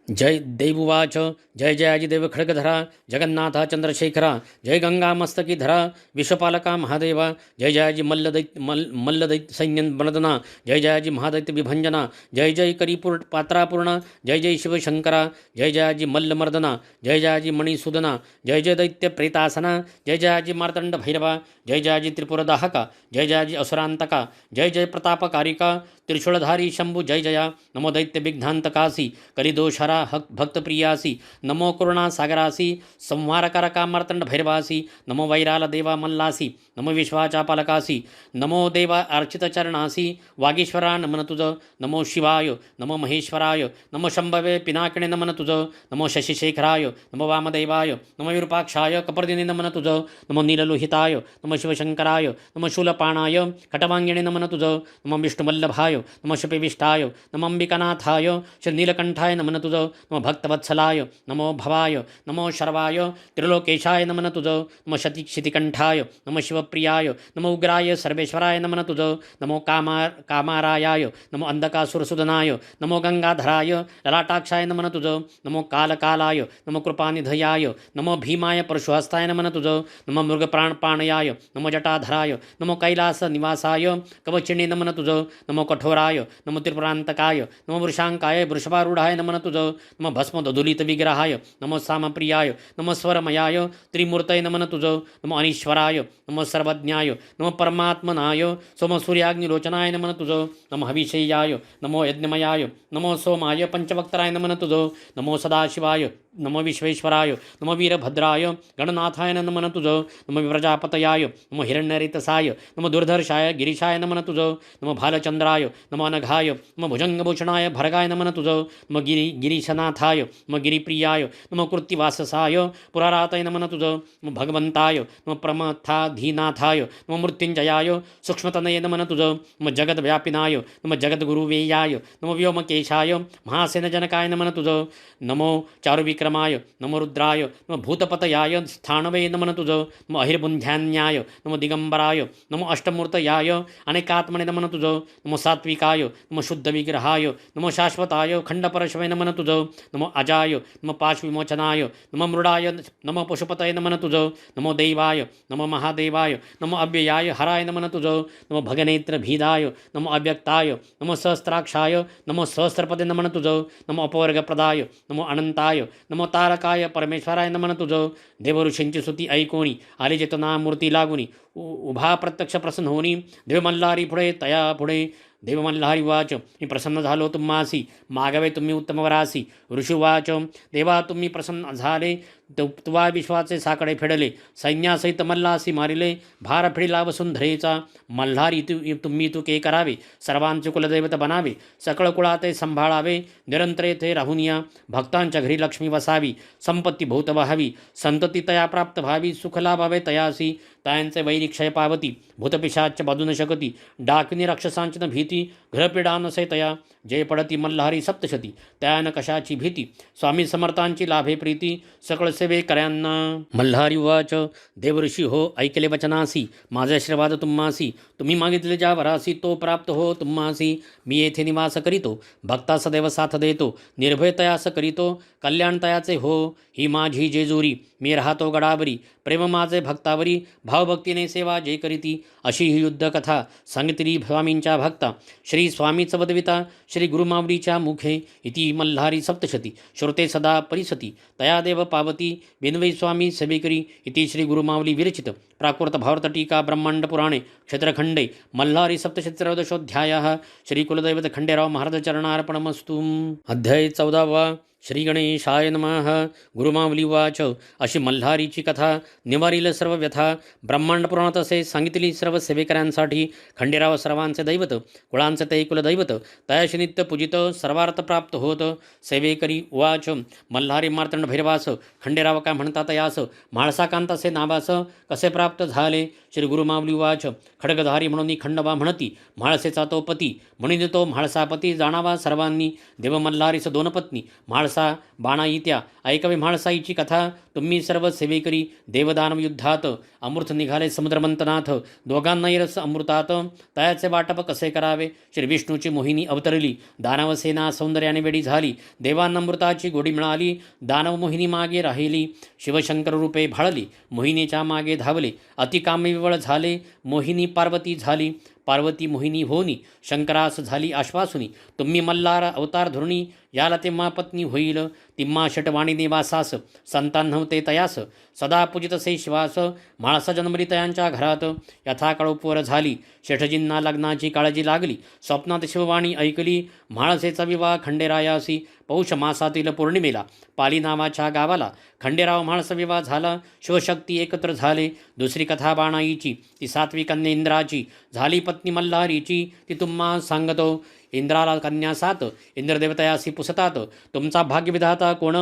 जय देवुवाच जय जयाजी देव खड्गधरा जगन्नाथा चंद्रशेखरा जय गंगा मस्तकी धरा विश्वपालका महादेवा जय जयाजी मल्लदैत्य सैन्य बलदना जय जयाजी महादैत्य विभंजना जय जय करीपूर पात्रापूर्णा जय जय शिवशंकरा जय जयाजी मल्लमर्दना जय जयाजी मणिसूदना जय जय दैत्य प्रेतासना जय जयाजी मार्तंड भैरवा जय जयाजी त्रिपुरदाहका जय जयाजी असुरांतका जय जय प्रतापकारिका त्रिशूलधारी शंभू जय जया नमो दैत्य विघ्नांतकासी कलिदोषहरा भक्तप्रियासी नमो करुणा सागरासी संहारकारका मार्तंड भैरवासी नमो वैराल देवा मल्लासी नमो विश्वाचा पालकासी नमो देवा अर्चित चरणासी वागीश्वरा नमन तुझ नमो शिवाय नमो महेश्वराय नमो शंभवे पिनाकिणे नमन तुझ नमो शशिशेखराय नमो वामदेवाय नमो विरूपाक्षाय कपर्दिने नमन तुझ नमो नीललोहिताय नमो शिवशंकराय नमो शूलपाणाय खटवांगिणे नमन तुझ नमो विष्णुवल्लभाय नमो शपिविष्टाय नमो अंबिकानाथाय श्री नीलकंठाय नमन तुझ नमो भक्तवत्सलाय नमो भवाय नमो शर्वाय त्रिलोकेशाय नमन तुझ नमो क्षितिकंठाय नमो शिवप्रियाय नमो उग्राय सर्वेश्वराय नमन तुझ नमो कामारायाय नमो अंधकासुरसुदनाय नमो गंगाधराय ललाटाक्षाय नमन तुझ नमो कालकालाय नमो कृपानिधयाय नमो भीमाय परशुहस्ताय नमन तुझ नमो मृगप्राणपाणयाय नमो जटाधराय नमो कैलास निवासाय कवचिणे नमन तुझ नमो कठोराय नमो त्रिपुरांतकाय नमो वृषांकाय वृषभारूढाय नमन तुझ नमो भस्मदुलित विग्रहाय नमो सामप्रियाय नमो स्वरमयाय त्रिमूर्तय नमन तुझ नमो अनीश्वराय नमो सर्वज्ञाय नमो परमात्मनाय सोम सूर्याग्निलोचनाय नमन तुझ नमो हविषेयाय नमो यज्ञमयाय नमो सोमाय पंचवक्तराय नमन तुझ नमो सदाशिवाय नमो विश्वेश्वराय नमो वीरभद्राय गणनाथाय नमन तुझ नमो प्रजापतयाय नमो हिरण्यरितसाय नमो दुर्धर्षाय गिरीशाय नमन तुझ नमो भालचंद्राय नमो अनघाय नमो भुजंगभूषणाय भर्गाय नमन तुझ नमो गिरीशनाथाय नमो गिरिप्रियाय नमो कृत्तिवाससाय पुरारातय नमन तुझ नमो भगवंताय नमो प्रमथाधीनाथाय नमो मृत्युंजयाय सूक्ष्मतनये नमन तुझ नमो जगद्व्यापिनाय नमो जगद्गुरुवेयाय नमो व्योमकेशाय महासेनजनकाय नमन तुझ नमो चारुविक्रमाय विक्रमाय नमो रुद्राय नमो भूतपतयाय स्थानवे नमन तुझं नमो अहिर्बुंध्यान्याय नमो दिगंबराय नमो अष्टमूर्तयाय अनेकात्मने नमन तुझं नमो सात्विकाय नमो शुद्ध विग्रहाय नमो शाश्वताय खंडपरशवे नमन तुझं नमो अजाय नमो पाशविमोचनाय नमो मृडाय नमो पशुपतये नमन तुझं नमो देवाय नमो महादेवाय नमो अव्ययाय हराय नमन तुझं नमो भगनेत्र भीदाय नमो अव्यक्ताय नमो सहस्त्राक्षाय नमो सहस्रपदे नमन तुझं नमो अपवर्गप्रदाय नमो अनंताय नमो तारकाय परमेश्वराय नमन तुझं देवऋषींची स्तुती ऐकोणी आली चेतना मूर्ती लागुनी उभा प्रत्यक्ष प्रसन्न होणी देव मल्हारी पुढे तया पुढे देव मल्हारी वाच मी प्रसन्न झालो तुम्हासी मागावे तुम्ही उत्तम वरासी ऋषिवाच देवा तुम्ही प्रसन्न झाले तुवा विश्वाचे साकडे फेडले सैन्यासहित मल्हासी मारिले भार फिडिला वसुंधरेचा मल्हारी तुम्ही तुके करावे सर्वांचे कुलदैवत बनावे सकळ कुळाते संभाळावे निरंतर येथे राहून या भक्तांच्या घरी लक्ष्मी वसावी संपत्ती भूत व्हावी संतती तया प्राप्त व्हावी सुख लाभावे तयासी तायांचे वैरी क्षय पावती भूतपिशाच बाजू न शकती डाकिनी राक्षसांची न भीती घरपिडा नसे तया जय पडती मल्हारी सप्तशती त्यान कशाची भीती स्वामी समर्थांची लाभे प्रीती सकळ सेवे कर्यांना मल्हारी वाच देवऋषी हो ऐकले वचनासी माझे आशीर्वाद तुम्हासी तुम्ही मागितले ज्या वरासी तो प्राप्त हो तुम्हासी मी येथे निवास करीतो भक्ता सदैव साथ देतो निर्भय तयास करीतो कल्याण तयाचे हो ही माझी जेजुरी मी राहतो गडावरी प्रेम माझे भक्तावरी भावभक्तीने सेवा जे करीती अशी ही युद्धकथा सांगितली स्वामींच्या भक्ता श्री स्वामीच वदविता श्री गुरुमावलीच्या मुखे इति मल्हारी सप्तशती श्रुते सदा परिसती तया देव पावती बिनवै स्वामी सेवेकरी इति श्री गुरुमावली विरचित प्राकृत भारत टीका ब्रह्मांड पुराणे क्षेत्रखंडे मल्हारी सप्तशतीत्रयोदशोऽध्यायः श्री कुलदैवत खंडेराव महाराज चरणार्पणमस्तु अध्याय 14 श्री गणेशाय नमः गुरुमावली वाच अशी मल्हारीची कथा निवारील सर्व व्यथा ब्रह्मांड पुराणात असे सांगितली सर्व सेवेकऱ्यांसाठी खंडेराव सर्वांचे दैवत कुळांचे ते कुलदैवत तयाशी नित्य पूजित सर्वार्थ प्राप्त होत सेवेकरी वाच मल्हारी मार्तंड भैरवास खंडेराव काय म्हणतात यास म्हाळसाकांतासे नावास कसे प्राप्त झाले श्री गुरुमावली वाच खडगधारी म्हणून खंडोबा म्हणती म्हाळसेचा तो पती म्हणून तो म्हाळसापती जाणावा सर्वांनी देव मल्हारीस दोन पत्नी म्हाळसा बाणाई त्या ऐकवे म्हाळसाईची कथा तुम्ही सर्व सेवेकरी देवदानव युद्धात अमृत निघाले समुद्रमंतनाथ दोघांनाही रस अमृतात तयाचे वाटप कसे करावे श्री विष्णूची मोहिनी अवतरली दानव सेना सौंदर्याने वेडी झाली देवांना अमृताची गोडी मिळाली दानव मोहिनी मागे राहिली शिवशंकर रूपे भाळली मोहिनीच्या मागे धावले अतिकामविवळ झाले मोहिनी पार्वती झाली पार्वती मोहिनी होनी शंकरास झाली आश्वासुनी तुम्ही मल्हार अवतार धरुणी याला तेव्हा पत्नी होईल तिम्हा षटवाणी निवासास संतान नव्हते तयास सदा पूजितसे शिवास म्हाळसा जन्मली तयांच्या घरात यथाकाळ उपवर झाली शेठजींना लग्नाची काळजी लागली स्वप्नात शिववाणी ऐकली म्हाळसेचा विवाह खंडेरायासी पौष मासातील पौर्णिमेला पाली नावाच्या गावाला खंडेराव म्हाळसा विवाह झाला शिवशक्ती एकत्र झाले दुसरी कथा बाणाईची ती सातवी कन्या इंद्राची झाली पत्नी मल्हारीची ती तुम्हा सांगतो इंद्राला कन्या 7 इंद्रदेवतयासी पुसतात तुमचा भाग्यविधाता कोण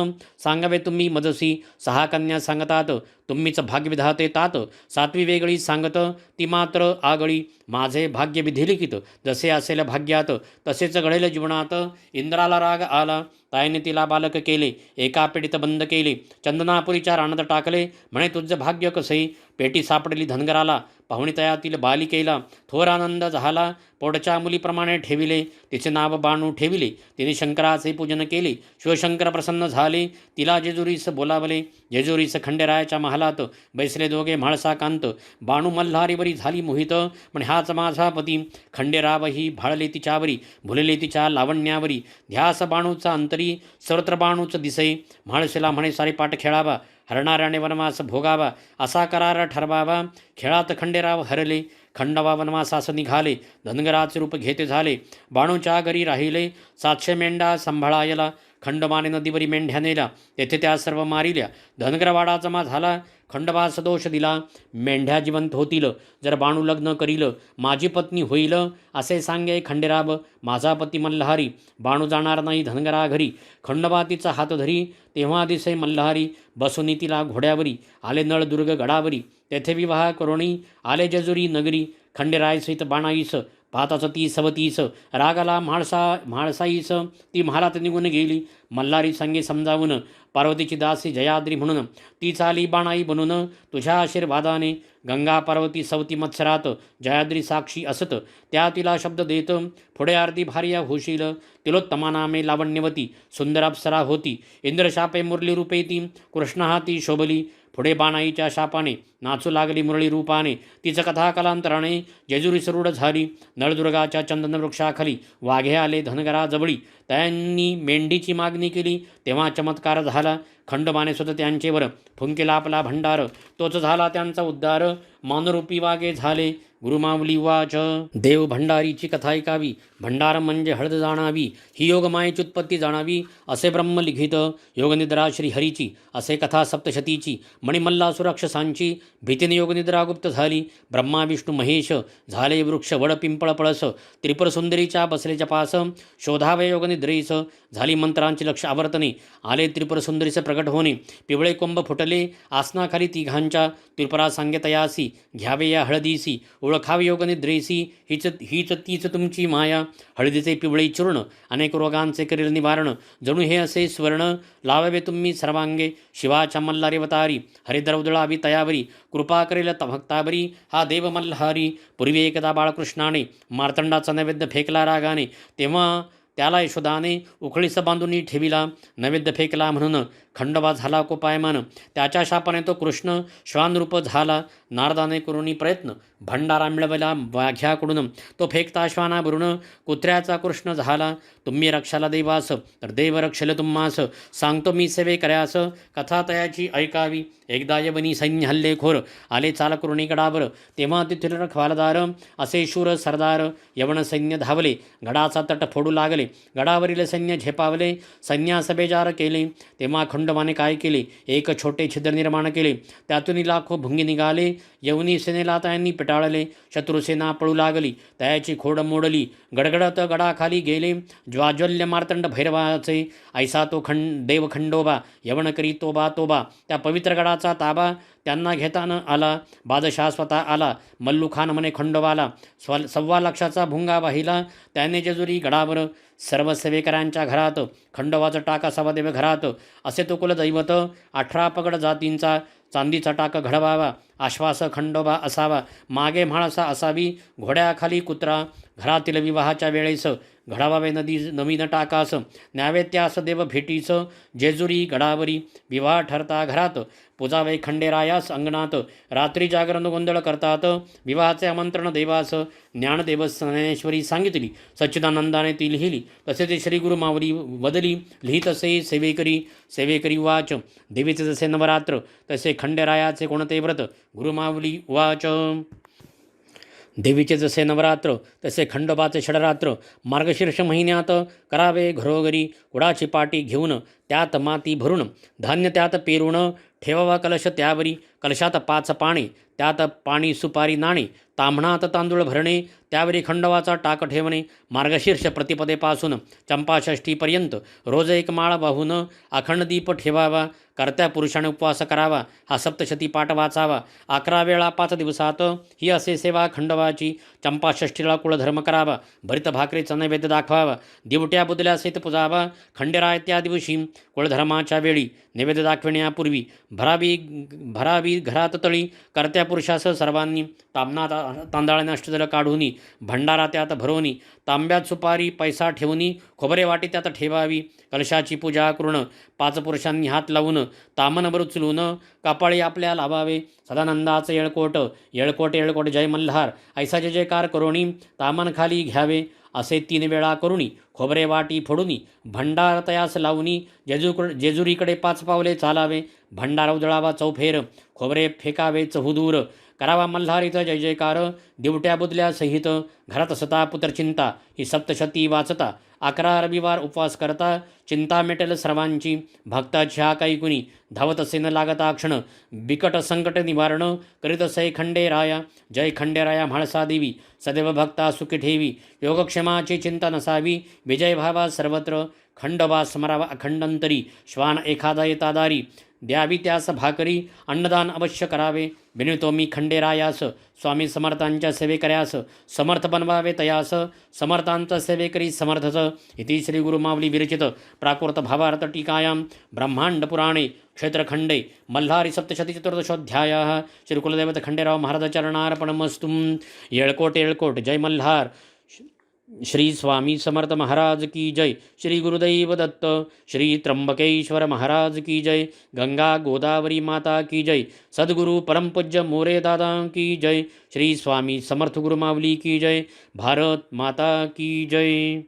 सांगावे तुम्ही मजसी 6 कन्या सांगतात तुम्हीच भाग्यविधाते तात 7वी वेगळी सांगत ती मात्र आगळी माझे भाग्य विधिलिखित जसे असेल भाग्यात तसेच घडेल जीवनात इंद्राला राग आला ताईने तिला बालक केले एका पेटीत बंद केले चंदनापुरीच्या रानात टाकले म्हणे तुझं भाग्य कसे पेटी सापडली धनगराला पाहुणी तयातील बालिकेला थोर आनंद झाला पोटच्या मुलीप्रमाणे ठेविले तिचे नाव बाणू ठेविले तिने शंकराचे पूजन केले शिवशंकर प्रसन्न झाले तिला जेजुरीस बोलावले जेजुरीस खंडेरायाच्या महालात बैसले दोघे म्हाळसाकांत बाणू मल्हारीवरी झाली मोहित पण हाच माझा पती खंडेरावही भाळले तिच्यावरी भुलले तिच्या लावण्यावरी ध्यास बाणूचा अंतरी सर्वत्र बाणूच दिसे म्हाळसेला म्हणे सारी पाठ खेळावा हरणाऱ्याने वनवास भोगावा असा करार ठरवावा खेळात खंडेराव हरले खंडवा वनवासास निघाले धनगराचे रूप घेते झाले बाणूच्या घरी राहिले 700 मेंढा सांभाळायला खंडोबाने नदीवरी मेंढ्या नेल्या तेथे त्या सर्व मारिल्या धनगरवाडा जमा झाला खंडोबास दोष दिला मेंढ्या जिवंत होतील जर बाणू लग्न करील माझी पत्नी होईल असे सांगे खंडेराव माझा पती मल्हारी बाणू जाणार नाही धनगरा घरी खंडोबा तिचा हात धरी तेव्हा दिसे मल्हारी बसुनी तिला घोड्यावरी आले नळदुर्ग गडावरी तेथे विवाह करुणी आले जेजुरी नगरी खंडेराय सहित बाणाईस पाहताच ती सवतीस रागाला म्हाळसाईस ती महालात निघून गेली. मल्हारी संगे समजावून पार्वतीची दासी जयाद्री म्हणून ती चाली बाणाई बनून तुझ्या आशीर्वादाने. गंगा पार्वती सवती मत्सरात जयाद्री साक्षी असत त्या तिला शब्द देत पुढे आरती भार्या होशील. तिलोत्तमा नामे लावण्यवती सुंदर अप्सरा होती. इंद्रशापे मुरली रूपे ती कृष्ण हाती शोभली. पुढे बाणाईच्या शापाने नाचू लागली मुरळी रूपाने. तिचं कथा कालांतराने जेजुरी सरूढ झाली. नळदुर्गाच्या चंदन वृक्षाखाली वाघे आले धनगरा जवळी. त्यांनी मेंढीची मागणी केली तेव्हा चमत्कार झाला. खंडोबाने स्वतः त्यांचेवर फुंकेला आपला भंडार. तोच झाला त्यांचा उद्धार. मानरूपी वाघे झाले. गुरुमाऊली वाच. देव भंडारीची कथा ऐकावी. भंडार म्हणजे हळद जाणावी. ही योगमायेची उत्पत्ती जाणावी असे ब्रह्म लिखित. योगनिद्रा श्रीहरीची असे कथा सप्तशतीची. मणिमल्ला सुराक्षसांची भीतीने योगनिद्रा गुप्त झाली. ब्रह्मा विष्णू महेश झाले वृक्ष वड पिंपळ पळस. त्रिपुर सुंदरीच्या बसले जपास शोधावे योगनिद्रेस. झाली मंत्रांची लक्ष आवर्तने आले त्रिपुर सुंदरीचे प्रकट होणे. पिवळे कुंभ फुटले आसनाखाली तिघांच्या. त्रिपुरा सांगे तयासी घ्यावे या हळदीसी. ओळखावे योगनिद्रेसी हीच तीच तुमची माया. हळदीचे पिवळे चूर्ण अनेक रोगांचे करील निवारण. जणू हे असे स्वर्ण लावावे तुम्ही सर्वांगे. शिवाच्या मल्हारी अवतारी हरिद्रौदळावी तयावरी. कृपा करेल भक्तावरी हा देव मल्हारी. पूर्वी एकदा बाळकृष्णाने मार्तंडाचा नैवेद्य फेकला रागाने. तेव्हा त्याला यशोदाने उखळीस बांधून ठेविला. नैवेद्य फेकला म्हणून खंडोबा झाला कोपायमान. त्याच्या शापाने तो कृष्ण श्वानरूप झाला. नारदाने करुणी प्रयत्न भंडारा मिळवला वाघ्याकडून. तो फेकता श्वानावरून कुत्र्याचा कृष्ण झाला. तुम्ही रक्षाला देवास तर देव रक्षल तुम्हास. सांगतो मी सेवे कर्यास कथा तयाची ऐकावी. एकदा यवनी सैन्य हल्लेखोर आले चाल करुणी गडावर. तेव्हा तिथील रखवालदार असे शूर सरदार. यवन सैन्य धावले गडाचा तट फोडू लागले. गडावरील सैन्य झेपावले. सैन्यास बेजार केले. तेव्हा खंडोबाने काय केले. एक छोटे छिद्र निर्माण केले. त्यातून लाखो भुंगी निघाले. यवनी सेनेला त्यांनी पिटाळले. शत्रुसेना पळू लागली. त्याची खोड मोडली. गडगडत गडाखाली गेले. ज्वाज्वल्य मार्तंड भैरवाचे ऐसा तो देव खंडोबा. यवन करी तोबा तोबा. त्या पवित्र गडाचा ताबा त्यांना घेताना आला. बादशाह स्वतः आला. मल्लूखान म्हणे खंडोबाला. 1.25 लाखाचा भुंगा वाहिला त्याने जेजुरी गडावर. सर्व सेवेकरांच्या घरात खंडोबाचा टाक असावा देव घरात. असे तो कुलदैवत 18 पगड जातींचा. चांदीचा टाक घडवावा. आश्वास खंडोबा असावा. मागे म्हाळसा असावी. घोड्याखाली कुत्रा. घरातील विवाहाच्या वेळेस घडावावे नवीन टाकास. न्यावे त्यास देव भेटीस. जेजुरी गडावरी विवाह ठरता घरात. पूजावे खंडेरायास अंगणात. रात्री जागरण गोंधळ करतात. विवाहाचे आमंत्रण देवास. ज्ञानदेव ज्ञानेश्वरी सांगितली. सच्चिदानंदाने ती लिहिली. तसे ते श्री गुरु माऊली वदली. लिहित असे सेवेकरी वाच. देवीचे जसे नवरात्र तसे खंडेरायाचे कोणते व्रत. गुरुमाऊली वाच. देवीचे जसे नवरात्र तसे खंडोबाचे षडरात्र. मार्गशीर्ष महिन्यात करावे घरोघरी. कुडाची पाटी घेऊन त्यात माती भरून. धान्य त्यात पेरून ठेवावा कलश त्यावरी. कलशात 5 पाणी त्यात पाणी सुपारी नाणे. ताम्हणात तांदूळ भरणे त्यावरी खंडोबाचा टाक ठेवणे. मार्गशीर्ष प्रतिपदेपासून चंपाषष्ठीपर्यंत रोज 1 माळ वाहून अखंड दीप ठेवावा. कर्त्या पुरुषाने उपवास करावा. हा सप्तशती पाठ वाचावा. 11 वेळा 5 दिवसात ही असे सेवा खंडोबाची. चंपाषष्ठीला कुळधर्म करावा. भरित भाकरीचा नैवेद्य दाखवावा. दिवट्या बुदल्या सहित पुजावा. खंडेराय त्या दिवशी कुळधर्माच्या वेळी नैवेद्य दाखविण्यापूर्वी भरावी घरात तळी. कर्त्या पुरुषासह सर्वांनी तांदळाने अष्टदल काढूनी. भंडारा त्यात भरवणी. तांब्यात सुपारी पैसा ठेवणी. खोबरे वाटी त्यात ठेवावी. कलशाची पूजा करून 5 पुरुषांनी हात लावून तामनभर उचलून कपाळी आपल्या लावावे. सदानंदाचे येळकोट जय मल्हार ऐसा जय जयकार करुणी तामन खाली घ्यावे. असे 3 वेळा करुणी खोबरे वाटी फोडूनी भंडार तयास लावूनी. जेजुरीकडे 5 पावले चालावे. भंडारा उजळावा चौफेर. खोबरे फेकावे चहुदूर. करावा मल्हारीचा जय जयकार. दिवट्या बुदल्या सहित घरात सता पुत्रचिंता. ही सप्तशती वाचता. 11 रविवार उपवास करता. चिंता मिटेल सर्वांची. भक्ताची हा काही कुणी धावत असे न लागता क्षण. बिकट संकट निवारण करीत असे खंडेराया. जय खंडेराया म्हाळसा देवी. सदैव भक्ता सुखी ठेवी. योगक्षेमाची चिंता नसावी. विजय भावा सर्वत्र. खंडोबा स्मरावा अखंडंतरी. श्वान एखादा येतादारी. द्यावी त्यास भाकरी, अन्नदान अवश्य करावे. विनितो मी खंडेरायास, स्वामी समर्थांच्या सेवेकऱ्यास, समर्थ बनवावे तयास, समर्थांचा सेवेकरी समर्थच. इति श्री गुरुमावली विरचित प्राकृत भावार्थ टीकायां ब्रह्मांड पुराणे क्षेत्रखंडे मल्हारी सप्तशती चतुर्दशोऽध्यायः. श्री कुलदैवत खंडेराव महाराज चरणार्पणमस्तु. येळकोट येळकोट. जय मल्हार. श्री स्वामी समर्थ महाराज की जय. श्री गुरुदैव दत्त. श्री त्र्यंबकेश्वर महाराज की जय. गंगा गोदावरी माता की जय. सद्गुरु परम पूज्य मोरे दादा की जय. श्री स्वामी समर्थ गुरुमावली की जय. भारत माता की जय.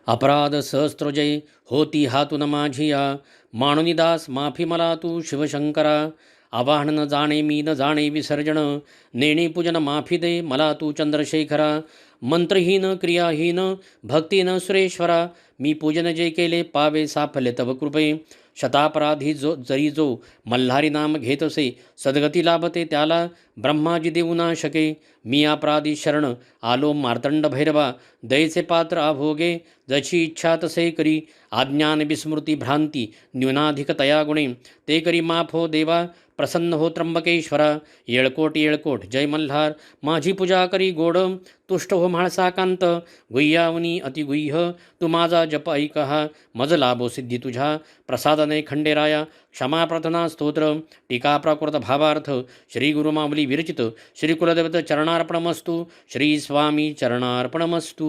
अपराध सहस्त्रजय होती हातून माझिया, माणुनिदास माफी मला तू शिवशंकरा. आवाहन न जाणे मी न जाणे विसर्जन, नेणे पूजन माफी दे मला तू चंद्रशेखरा. मंत्रहीन क्रियाहीन भक्तीन सुरेश्वरा, मी पूजन जे केले पावे साफल्य तव कृपे. शतापराधी जरी जो मल्हारी नाम घेतसे, सद्गती लाभते त्याला ब्रह्माजी देऊ ना शके. मी अपराधी शरण आलो मार्तंड भैरवा, दयेचे पात्र अभोगे जशी इच्छा तसे करी. आज्ञान विस्मृती भ्रांती न्यूनाधिक तया गुणे, ते करी माफ हो देवा प्रसन्न हो त्र्यंबकेश्वरा. येळकोट येळकोट. जय मल्हार. माझी पूजा करी गोड, तुष्ट हो म्हाळसाकांत. गुह्यावनी अतिगुह्य तू माझा जप ऐकहा, मज लाभो सिद्धी तुझ्या प्रसादने खंडेराया. क्षमा प्रार्थना स्तोत्र टीका प्राकृत भावार्थ. श्री गुरुमावली विरचित श्री कुलदेवत चरणार्पणमस्तु. श्री स्वामी चरणार्पणमस्तु.